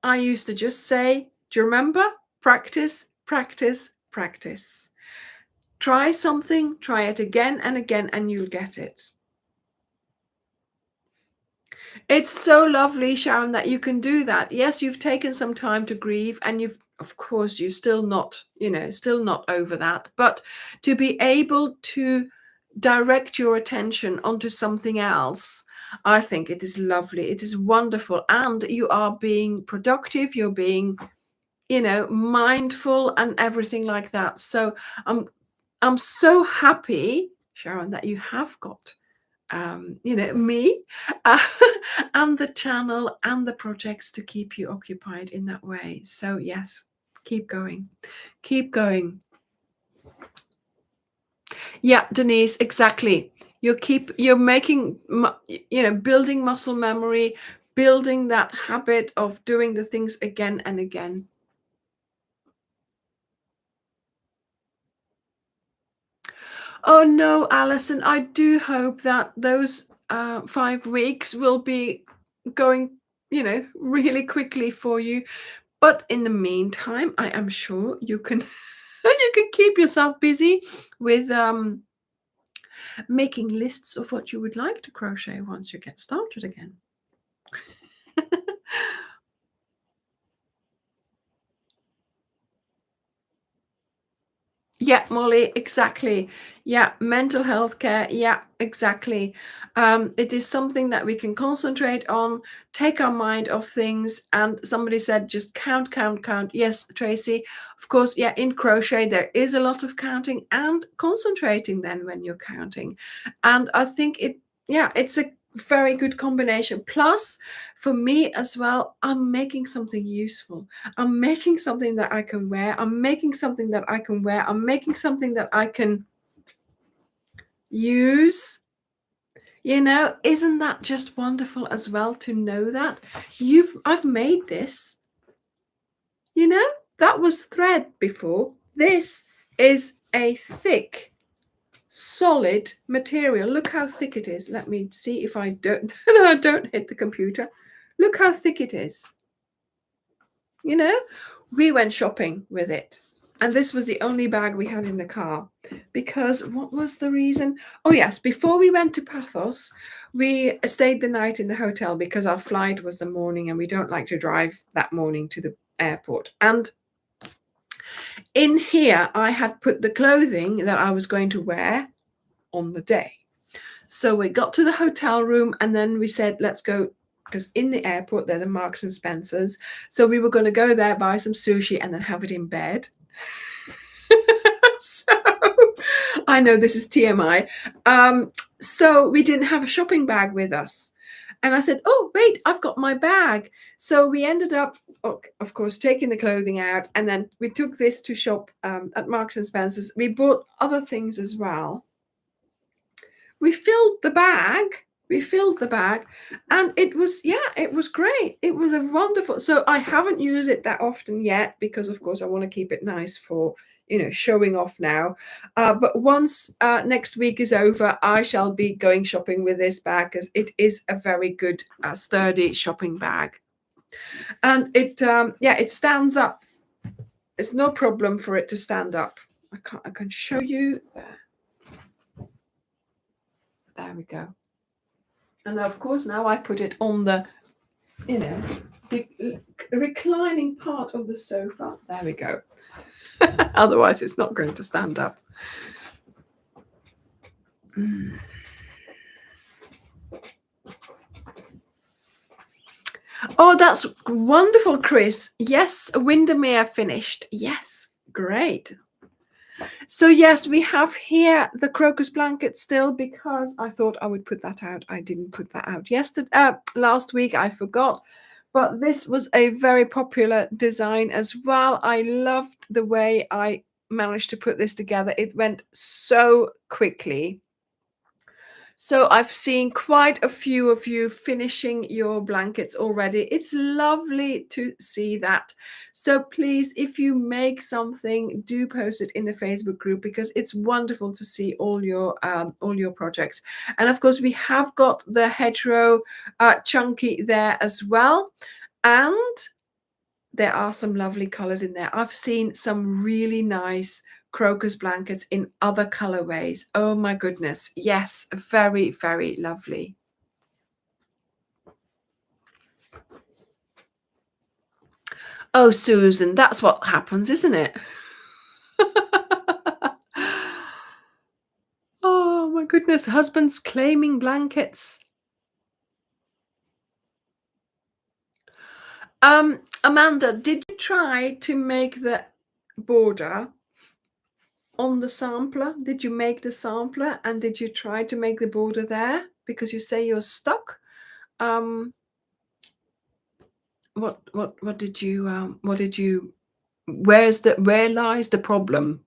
I used to just say, do you remember? Practice, practice, practice. Try something, try it again and again, and you'll get it. It's so lovely, Sharon, that you can do that. Yes, you've taken some time to grieve, and you've, of course, you're still not, still not over that. But to be able to direct your attention onto something else, I think it is lovely. It is wonderful. And you are being productive, you're being, mindful and everything like that. So I'm so happy, Sharon, that you have got me, uh, and the channel and the projects to keep you occupied in that way. So yes, keep going, keep going. Yeah, Denise, exactly. You're making, building muscle memory, building that habit of doing the things again and again. Oh no, Alison, I do hope that those 5 weeks will be going, really quickly for you. But in the meantime, I am sure you can you can keep yourself busy with making lists of what you would like to crochet once you get started again. Yeah, Molly, exactly. Yeah, mental health care. Yeah, exactly. It is something that we can concentrate on, take our mind off things. And somebody said, just count, count, count. Yes, Tracy, of course. Yeah, in crochet, there is a lot of counting and concentrating then when you're counting. And I think it's a very good combination. Plus, for me as well, I'm making something useful. I'm making something that I can wear. I'm making something that I can wear. I'm making something that I can use. Isn't that just wonderful as well to know that I've made this, you know, that was thread before. This is a thick, solid material. Look how thick it is. Let me see if I don't, that I don't hit the computer. Look how thick it is. We went shopping with it. And this was the only bag we had in the car. Because what was the reason? Oh, yes. Before we went to Paphos, we stayed the night in the hotel because our flight was the morning and we don't like to drive that morning to the airport. And in here, I had put the clothing that I was going to wear on the day. So we got to the hotel room and then we said, let's go, because in the airport, there's a Marks and Spencer's. So we were going to go there, buy some sushi and then have it in bed. So I know this is TMI. So we didn't have a shopping bag with us. And I said, oh, wait, I've got my bag. So we ended up, of course, taking the clothing out. And then we took this to shop at Marks and Spencer's. We bought other things as well. We filled the bag. And it was great. It was a wonderful. So I haven't used it that often yet because, of course, I want to keep it nice for, showing off now. But once next week is over, I shall be going shopping with this bag because it is a very good, sturdy shopping bag. And it stands up. It's no problem for it to stand up. I can show you there. There we go. And of course, now I put it on the reclining part of the sofa. There we go. Otherwise, it's not going to stand up. Oh, that's wonderful, Chris. Yes, Windermere finished. Yes, great. So yes, we have here the crocus blanket still because I thought I would put that out. I didn't put that out last week. I forgot. But this was a very popular design as well. I loved the way I managed to put this together. It went so quickly. So I've seen quite a few of you finishing your blankets already. It's lovely to see that. So please, if you make something, do post it in the Facebook group because it's wonderful to see all your projects. And of course, we have got the hedgerow chunky there as well. And there are some lovely colors in there. I've seen some really nice crocus blankets in other colorways. Oh my goodness. Yes, very, very lovely. Oh, Susan, that's what happens, isn't it? Oh my goodness, husbands claiming blankets. Amanda, did you try to make the border on the sampler? Did you make the sampler and did you try to make the border there? Because you say you're stuck. What did you where lies the problem?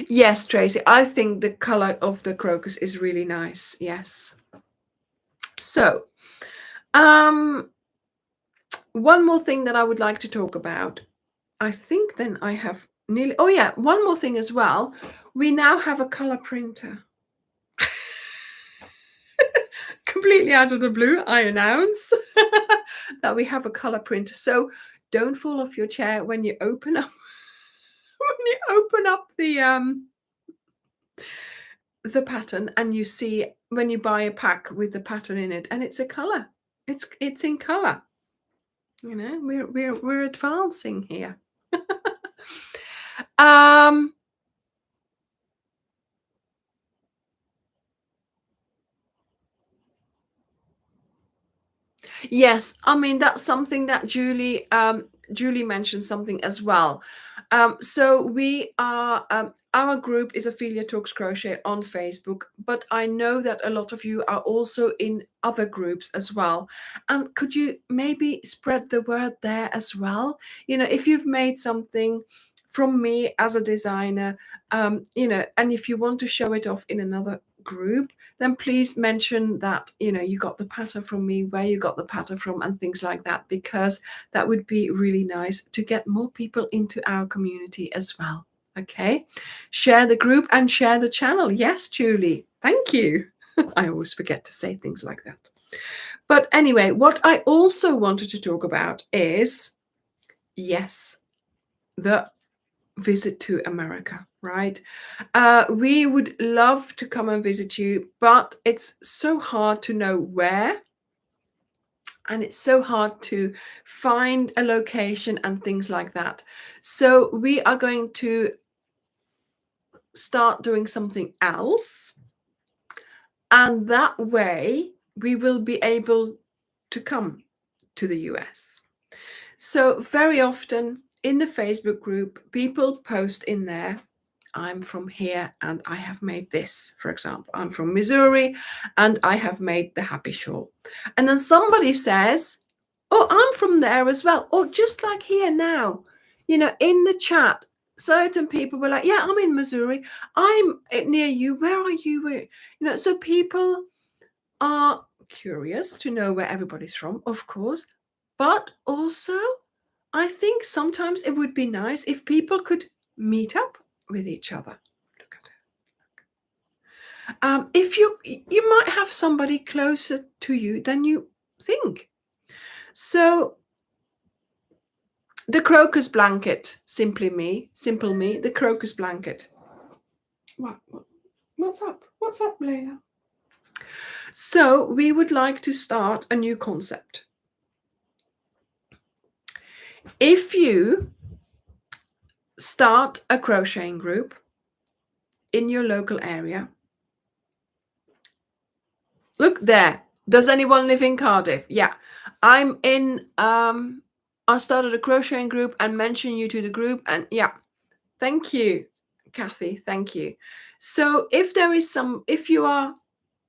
Yes, Tracy, I think the color of the crocus is really nice. Yes. So, one more thing that I would like to talk about. I think then I have nearly, oh yeah, one more thing as well. We now have a color printer. Completely out of the blue, I announce that we have a color printer. So don't fall off your chair when you open up the pattern and you see when you buy a pack with the pattern in it and it's a color. It's in color. You know, we're advancing here. um Yes, I mean that's something that Julie mentioned something as well. So we are our group is Ophelia Talks Crochet on Facebook, but I know that a lot of you are also in other groups as well. And could you maybe spread the word there as well? You know, if you've made something from me as a designer, you know, and if you want to show it off in another group, then please mention that, you know, you got the pattern from me, where you got the pattern from, and things like that, because that would be really nice to get more people into our community as well. Okay, share the group and share the channel. Yes, Julie, thank you. I always forget to say things like that. But anyway, what I also wanted to talk about is, yes, the visit to America, right? We would love to come and visit you, but it's so hard to know where, and it's so hard to find a location and things like that. So we are going to start doing something else, and that way we will be able to come to the US. So very often in the Facebook group, people post in there, I'm from here and I have made this, for example. I'm from Missouri and I have made the happy shawl. And then somebody says, oh, I'm from there as well. Or just like here now, you know, in the chat, certain people were like, yeah, I'm in Missouri. I'm near you. Where are you? You know, so people are curious to know where everybody's from, of course, but also I think sometimes it would be nice if people could meet up with each other. Look at it. If you might have somebody closer to you than you think. So the crocus blanket, simple me, the crocus blanket. What's up? What's up, Leila? So we would like to start a new concept. If you start a crocheting group in your local area, look there. Does anyone live in Cardiff? Yeah, I'm in. I started a crocheting group and mentioned you to the group, and yeah, thank you, Kathy. Thank you. So if you are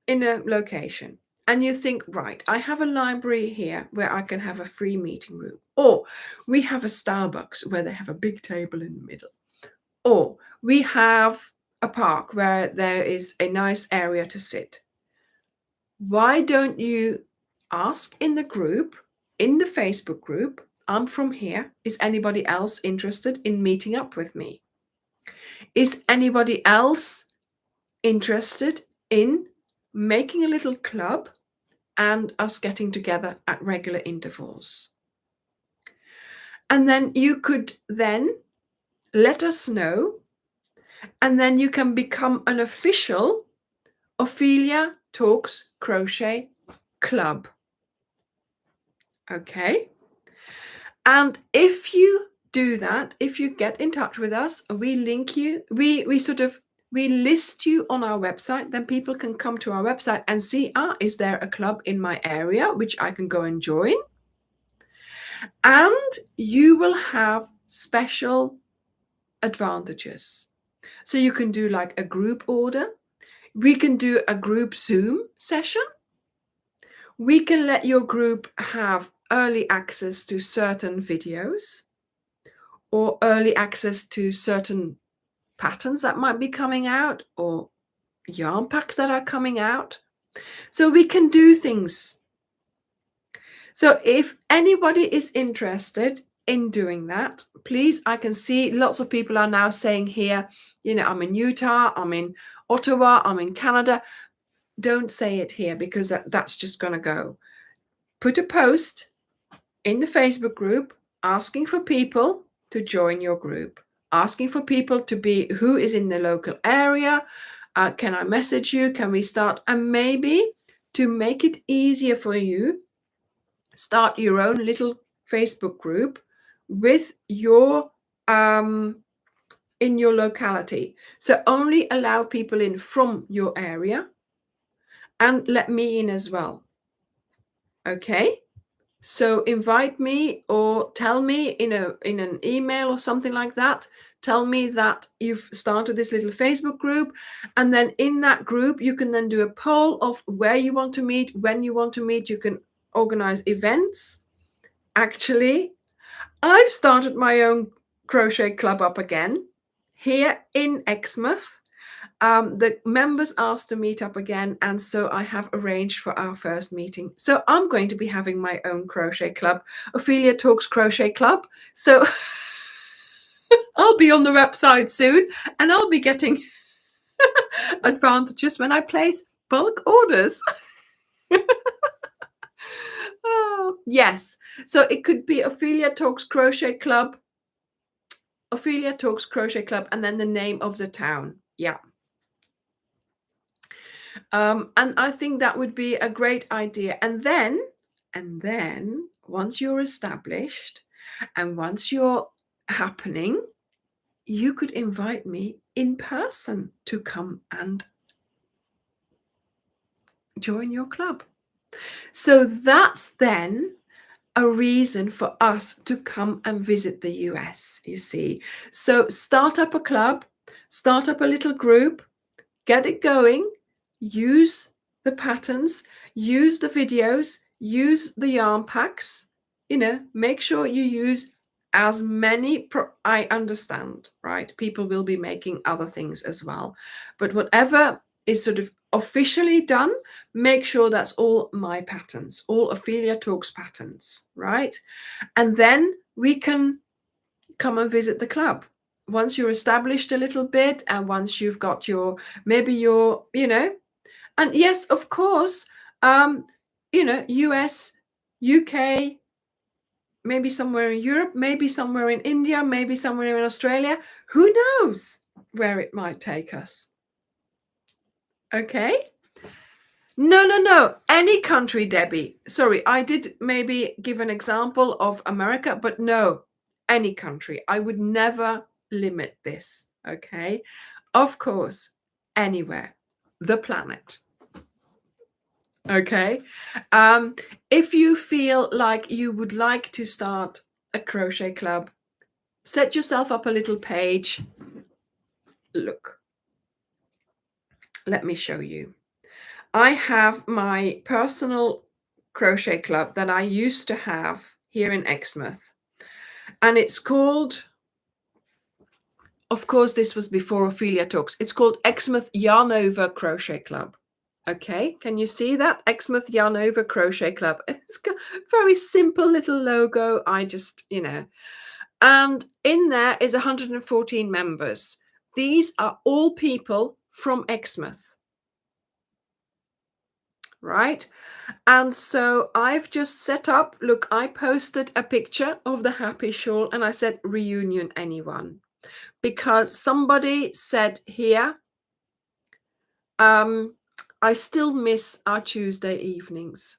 in a location and you think, right, I have a library here where I can have a free meeting room, or we have a Starbucks where they have a big table in the middle, or we have a park where there is a nice area to sit. Why don't you ask in the group, in the Facebook group, I'm from here. Is anybody else interested in meeting up with me? Is anybody else interested in making a little club and us getting together at regular intervals? And then you could then let us know, and then you can become an official Ophelia Talks Crochet Club. Okay? And if you do that, if you get in touch with us, we link you, we list you on our website, then people can come to our website and see, is there a club in my area which I can go and join? And you will have special advantages. So you can do like a group order. We can do a group Zoom session. We can let your group have early access to certain videos or early access to certain patterns that might be coming out or yarn packs that are coming out. So we can do things. So if anybody is interested in doing that, please, I can see lots of people are now saying here, I'm in Utah, I'm in Ottawa, I'm in Canada. Don't say it here because that's just going to go. Put a post in the Facebook group asking for people to join your group, asking for people to be who is in the local area. Can I message you? Can we start? And maybe to make it easier for you, start your own little Facebook group with your in your locality. So only allow people in from your area and let me in as well. Okay? So invite me or tell me in an email or something like that. Tell me that you've started this little Facebook group. And then in that group, you can then do a poll of where you want to meet, when you want to meet. You can organize events. Actually, I've started my own crochet club up again here in Exmouth. The members asked to meet up again, and so I have arranged for our first meeting. So I'm going to be having my own crochet club, Ophelia Talks Crochet Club. So I'll be on the website soon, and I'll be getting advantages when I place bulk orders. Yes, so it could be Ophelia Talks Crochet Club, Ophelia Talks Crochet Club, and then the name of the town. Yeah. And I think that would be a great idea. And then once you're established and once you're happening, you could invite me in person to come and join your club. So that's then a reason for us to come and visit the US, you see. So start up a club, start up a little group, get it going, use the patterns, use the videos, use the yarn packs, make sure you use as many, I understand, right? People will be making other things as well. But whatever is sort of officially done, make sure that's all my patterns, all Ophelia Talks patterns, right? And then we can come and visit the club. Once you're established a little bit and once you've got and yes, of course, US, UK, maybe somewhere in Europe, maybe somewhere in India, maybe somewhere in Australia. Who knows where it might take us? Okay. No. Any country, Debbie. Sorry, I did maybe give an example of America, but no, any country. I would never limit this. Okay. Of course, anywhere, the planet. Okay. If you feel like you would like to start a crochet club, set yourself up a little page. Look, let me show you. I have my personal crochet club that I used to have here in Exmouth. And it's called, of course, this was before Ophelia Talks. It's called Exmouth Yarn Over Crochet Club. Okay, can you see that? Exmouth Yarn Over Crochet Club. It's got a very simple little logo. I just, and in there is 114 members. These are all people from Exmouth, right? And so I've just set up, look, I posted a picture of the happy shawl and I said, reunion anyone? Because somebody said here, I still miss our Tuesday evenings.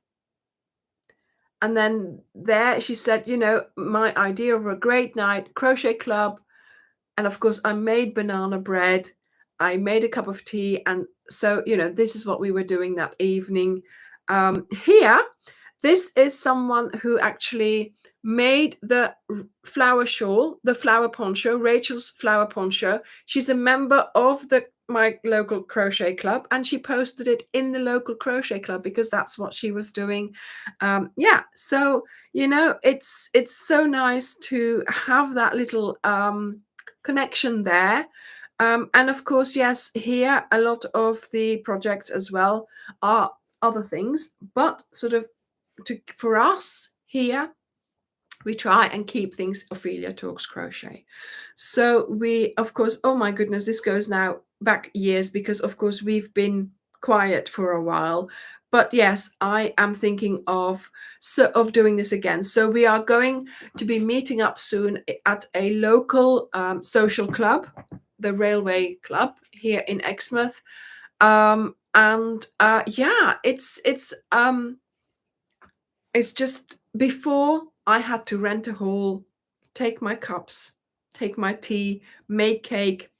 And then there she said, my idea of a great night, crochet club. And of course, I made banana bread. I made a cup of tea. And so, this is what we were doing that evening. Here, this is someone who actually made the flower shawl, the flower poncho, Rachel's flower poncho. She's a member of my local crochet club, and she posted it in the local crochet club because that's what she was doing. Yeah, so it's so nice to have that little connection there. And of course, yes, here a lot of the projects as well are other things, but sort of for us here, we try and keep things Ophelia Talks Crochet. So we, of course, oh my goodness, this goes now back years because, of course, we've been quiet for a while. But yes, I am thinking of doing this again. So we are going to be meeting up soon at a local social club, the Railway Club here in Exmouth. And yeah, it's just before I had to rent a hall, take my cups, take my tea, make cake.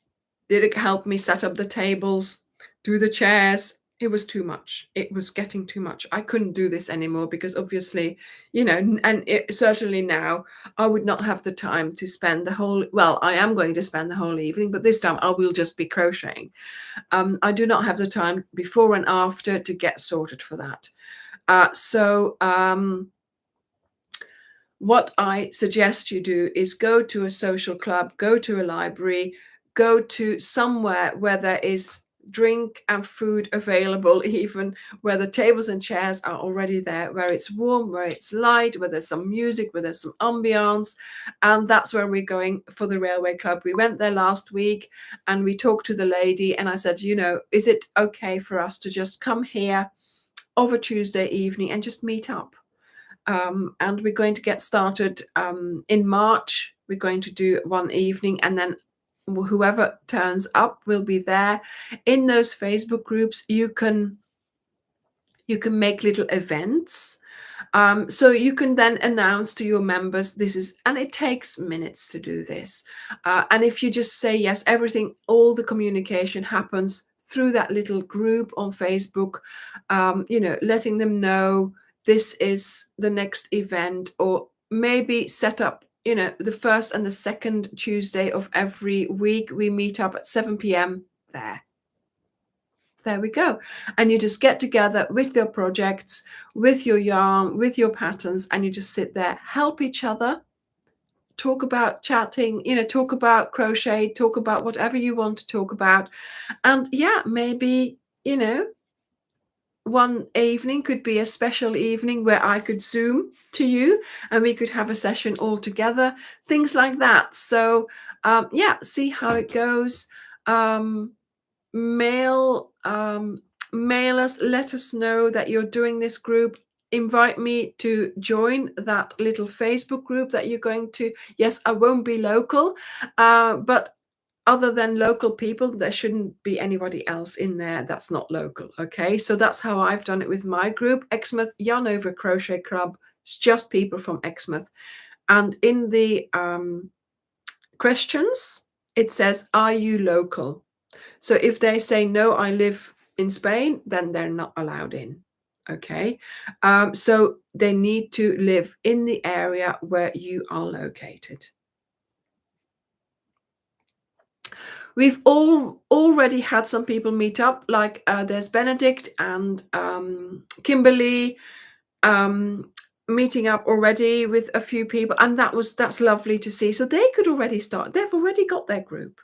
Did it help me set up the tables, do the chairs? It was too much. It was getting too much. I couldn't do this anymore because obviously, and certainly now I would not have the time to spend the whole, well, I am going to spend the whole evening, but this time I will just be crocheting. I do not have the time before and after to get sorted for that. So what I suggest you do is go to a social club, go to a library, go to somewhere where there is drink and food available, even where the tables and chairs are already there, where it's warm, where it's light, where there's some music, where there's some ambiance. And that's where we're going for the Railway Club. We went there last week and we talked to the lady and I said, is it okay for us to just come here of a Tuesday evening and just meet up? And we're going to get started in March. We're going to do one evening, and then whoever turns up will be there. In those Facebook groups, you can make little events. So you can then announce to your members and it takes minutes to do this. And if you just say yes, all the communication happens through that little group on Facebook, letting them know this is the next event, or maybe set up, the first and the second Tuesday of every week, we meet up at 7 p.m. there. There we go. And you just get together with your projects, with your yarn, with your patterns, and you just sit there, help each other, talk about chatting, talk about crochet, talk about whatever you want to talk about. And yeah, maybe, one evening could be a special evening where I could Zoom to you and we could have a session all together, things like that. So yeah, see how it goes. Mail us, let us know that you're doing this group. Invite me to join that little Facebook group that you're going to. Yes, I won't be local, but other than local people, there shouldn't be anybody else in there that's not local. Okay, so that's how I've done it with my group, Exmouth Yarn Over Crochet Club. It's just people from Exmouth. And in the questions, it says, are you local? So if they say, no, I live in Spain, then they're not allowed in. Okay. So they need to live in the area where you are located. We've already had some people meet up, like there's Benedict and Kimberly meeting up already with a few people. And that's lovely to see. So they could already start. They've already got their group,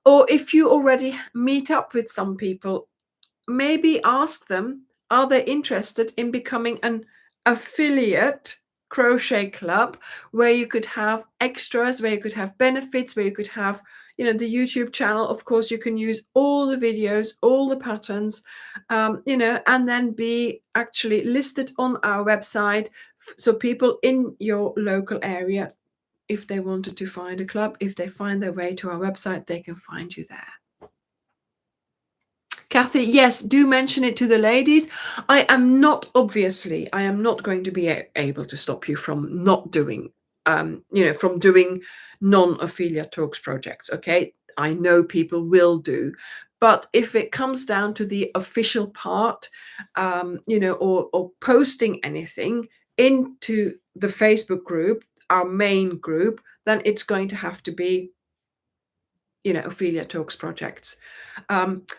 Or if you already meet up with some people, maybe ask them, are they interested in becoming an affiliate crochet club where you could have extras, where you could have benefits, where you could have, the YouTube channel. Of course, you can use all the videos, all the patterns, and then be actually listed on our website. So people in your local area, if they wanted to find a club, if they find their way to our website, they can find you there. Kathy, yes, do mention it to the ladies. I am not going to be able to stop you from not doing, from doing non-Ophelia Talks projects. Okay, I know people will do, but if it comes down to the official part, or posting anything into the Facebook group, our main group, then it's going to have to be, Ophelia Talks projects.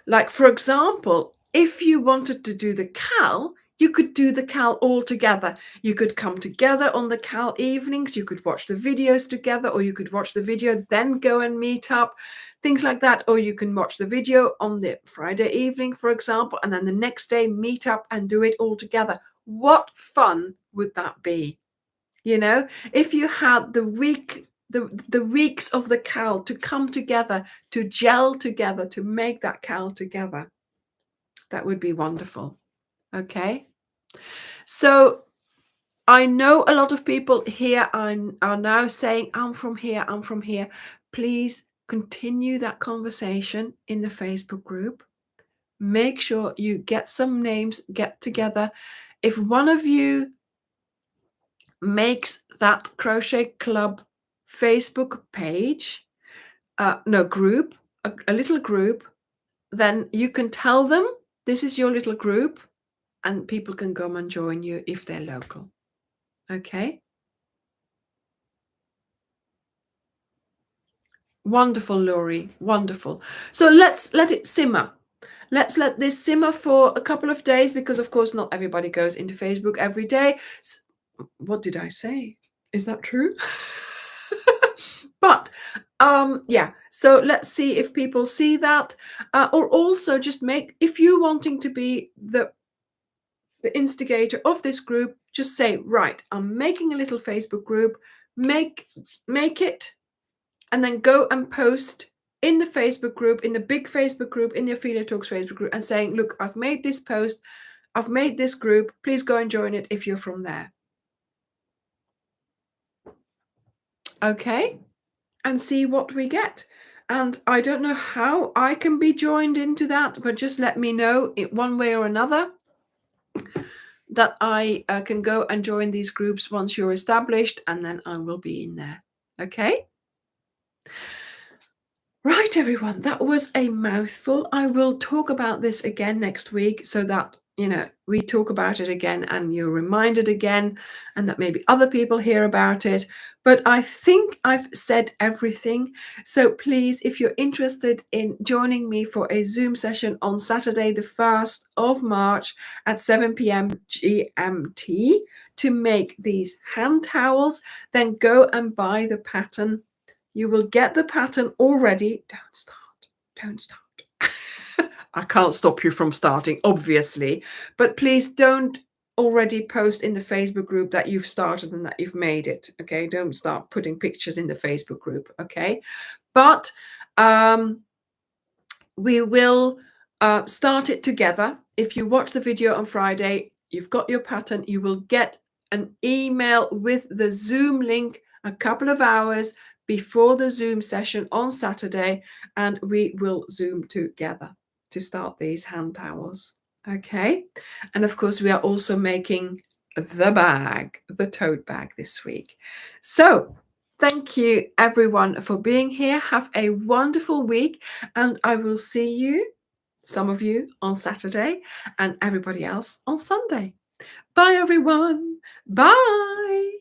Like, for example, if you wanted to do the CAL, you could do the CAL all together. You could come together on the CAL evenings. You could watch the videos together, or you could watch the video, then go and meet up, things like that. Or you can watch the video on the Friday evening, for example, and then the next day meet up and do it all together. What fun would that be? If you had the weeks of the CAL to come together, to gel together, to make that CAL together, that would be wonderful. Okay, so I know a lot of people here are now saying, I'm from here. Please continue that conversation in the Facebook group. Make sure you get some names, get together. If one of you makes that crochet club Facebook page, group, a little group, then you can tell them this is your little group, and people can come and join you if they're local. Okay. Wonderful, Laurie. Wonderful. So let's let it simmer. Let's let this simmer for a couple of days, because of course not everybody goes into Facebook every day. So, what did I say? Is that true? But yeah, so let's see if people see that, or also just if you wanting to be the instigator of this group, just say, right, I'm making a little Facebook group, make it, and then go and post in the Facebook group, in the big Facebook group, in the Ophelia Talks Facebook group, and saying, look, I've made this post, I've made this group, please go and join it if you're from there. Okay, and see what we get. And I don't know how I can be joined into that, but just let me know in one way or another that I can go and join these groups once you're established, and then I will be in there. Okay? Right, everyone, that was a mouthful. I will talk about this again next week, so that we talk about it again and you're reminded again, and that maybe other people hear about it. But I think I've said everything. So please, if you're interested in joining me for a Zoom session on Saturday, the 1st of March at 7 p.m. GMT to make these hand towels, then go and buy the pattern. You will get the pattern already. Don't start. I can't stop you from starting, obviously, but please don't already post in the Facebook group that you've started and that you've made it. Okay, don't start putting pictures in the Facebook group. Okay, but we will start it together. If you watch the video on Friday, you've got your pattern, you will get an email with the Zoom link a couple of hours before the Zoom session on Saturday, and we will Zoom together to start these hand towels. Okay, and of course we are also making the tote bag this week. So thank you everyone for being here. Have a wonderful week, and I will see you, some of you, on Saturday and everybody else on Sunday. Bye everyone. Bye.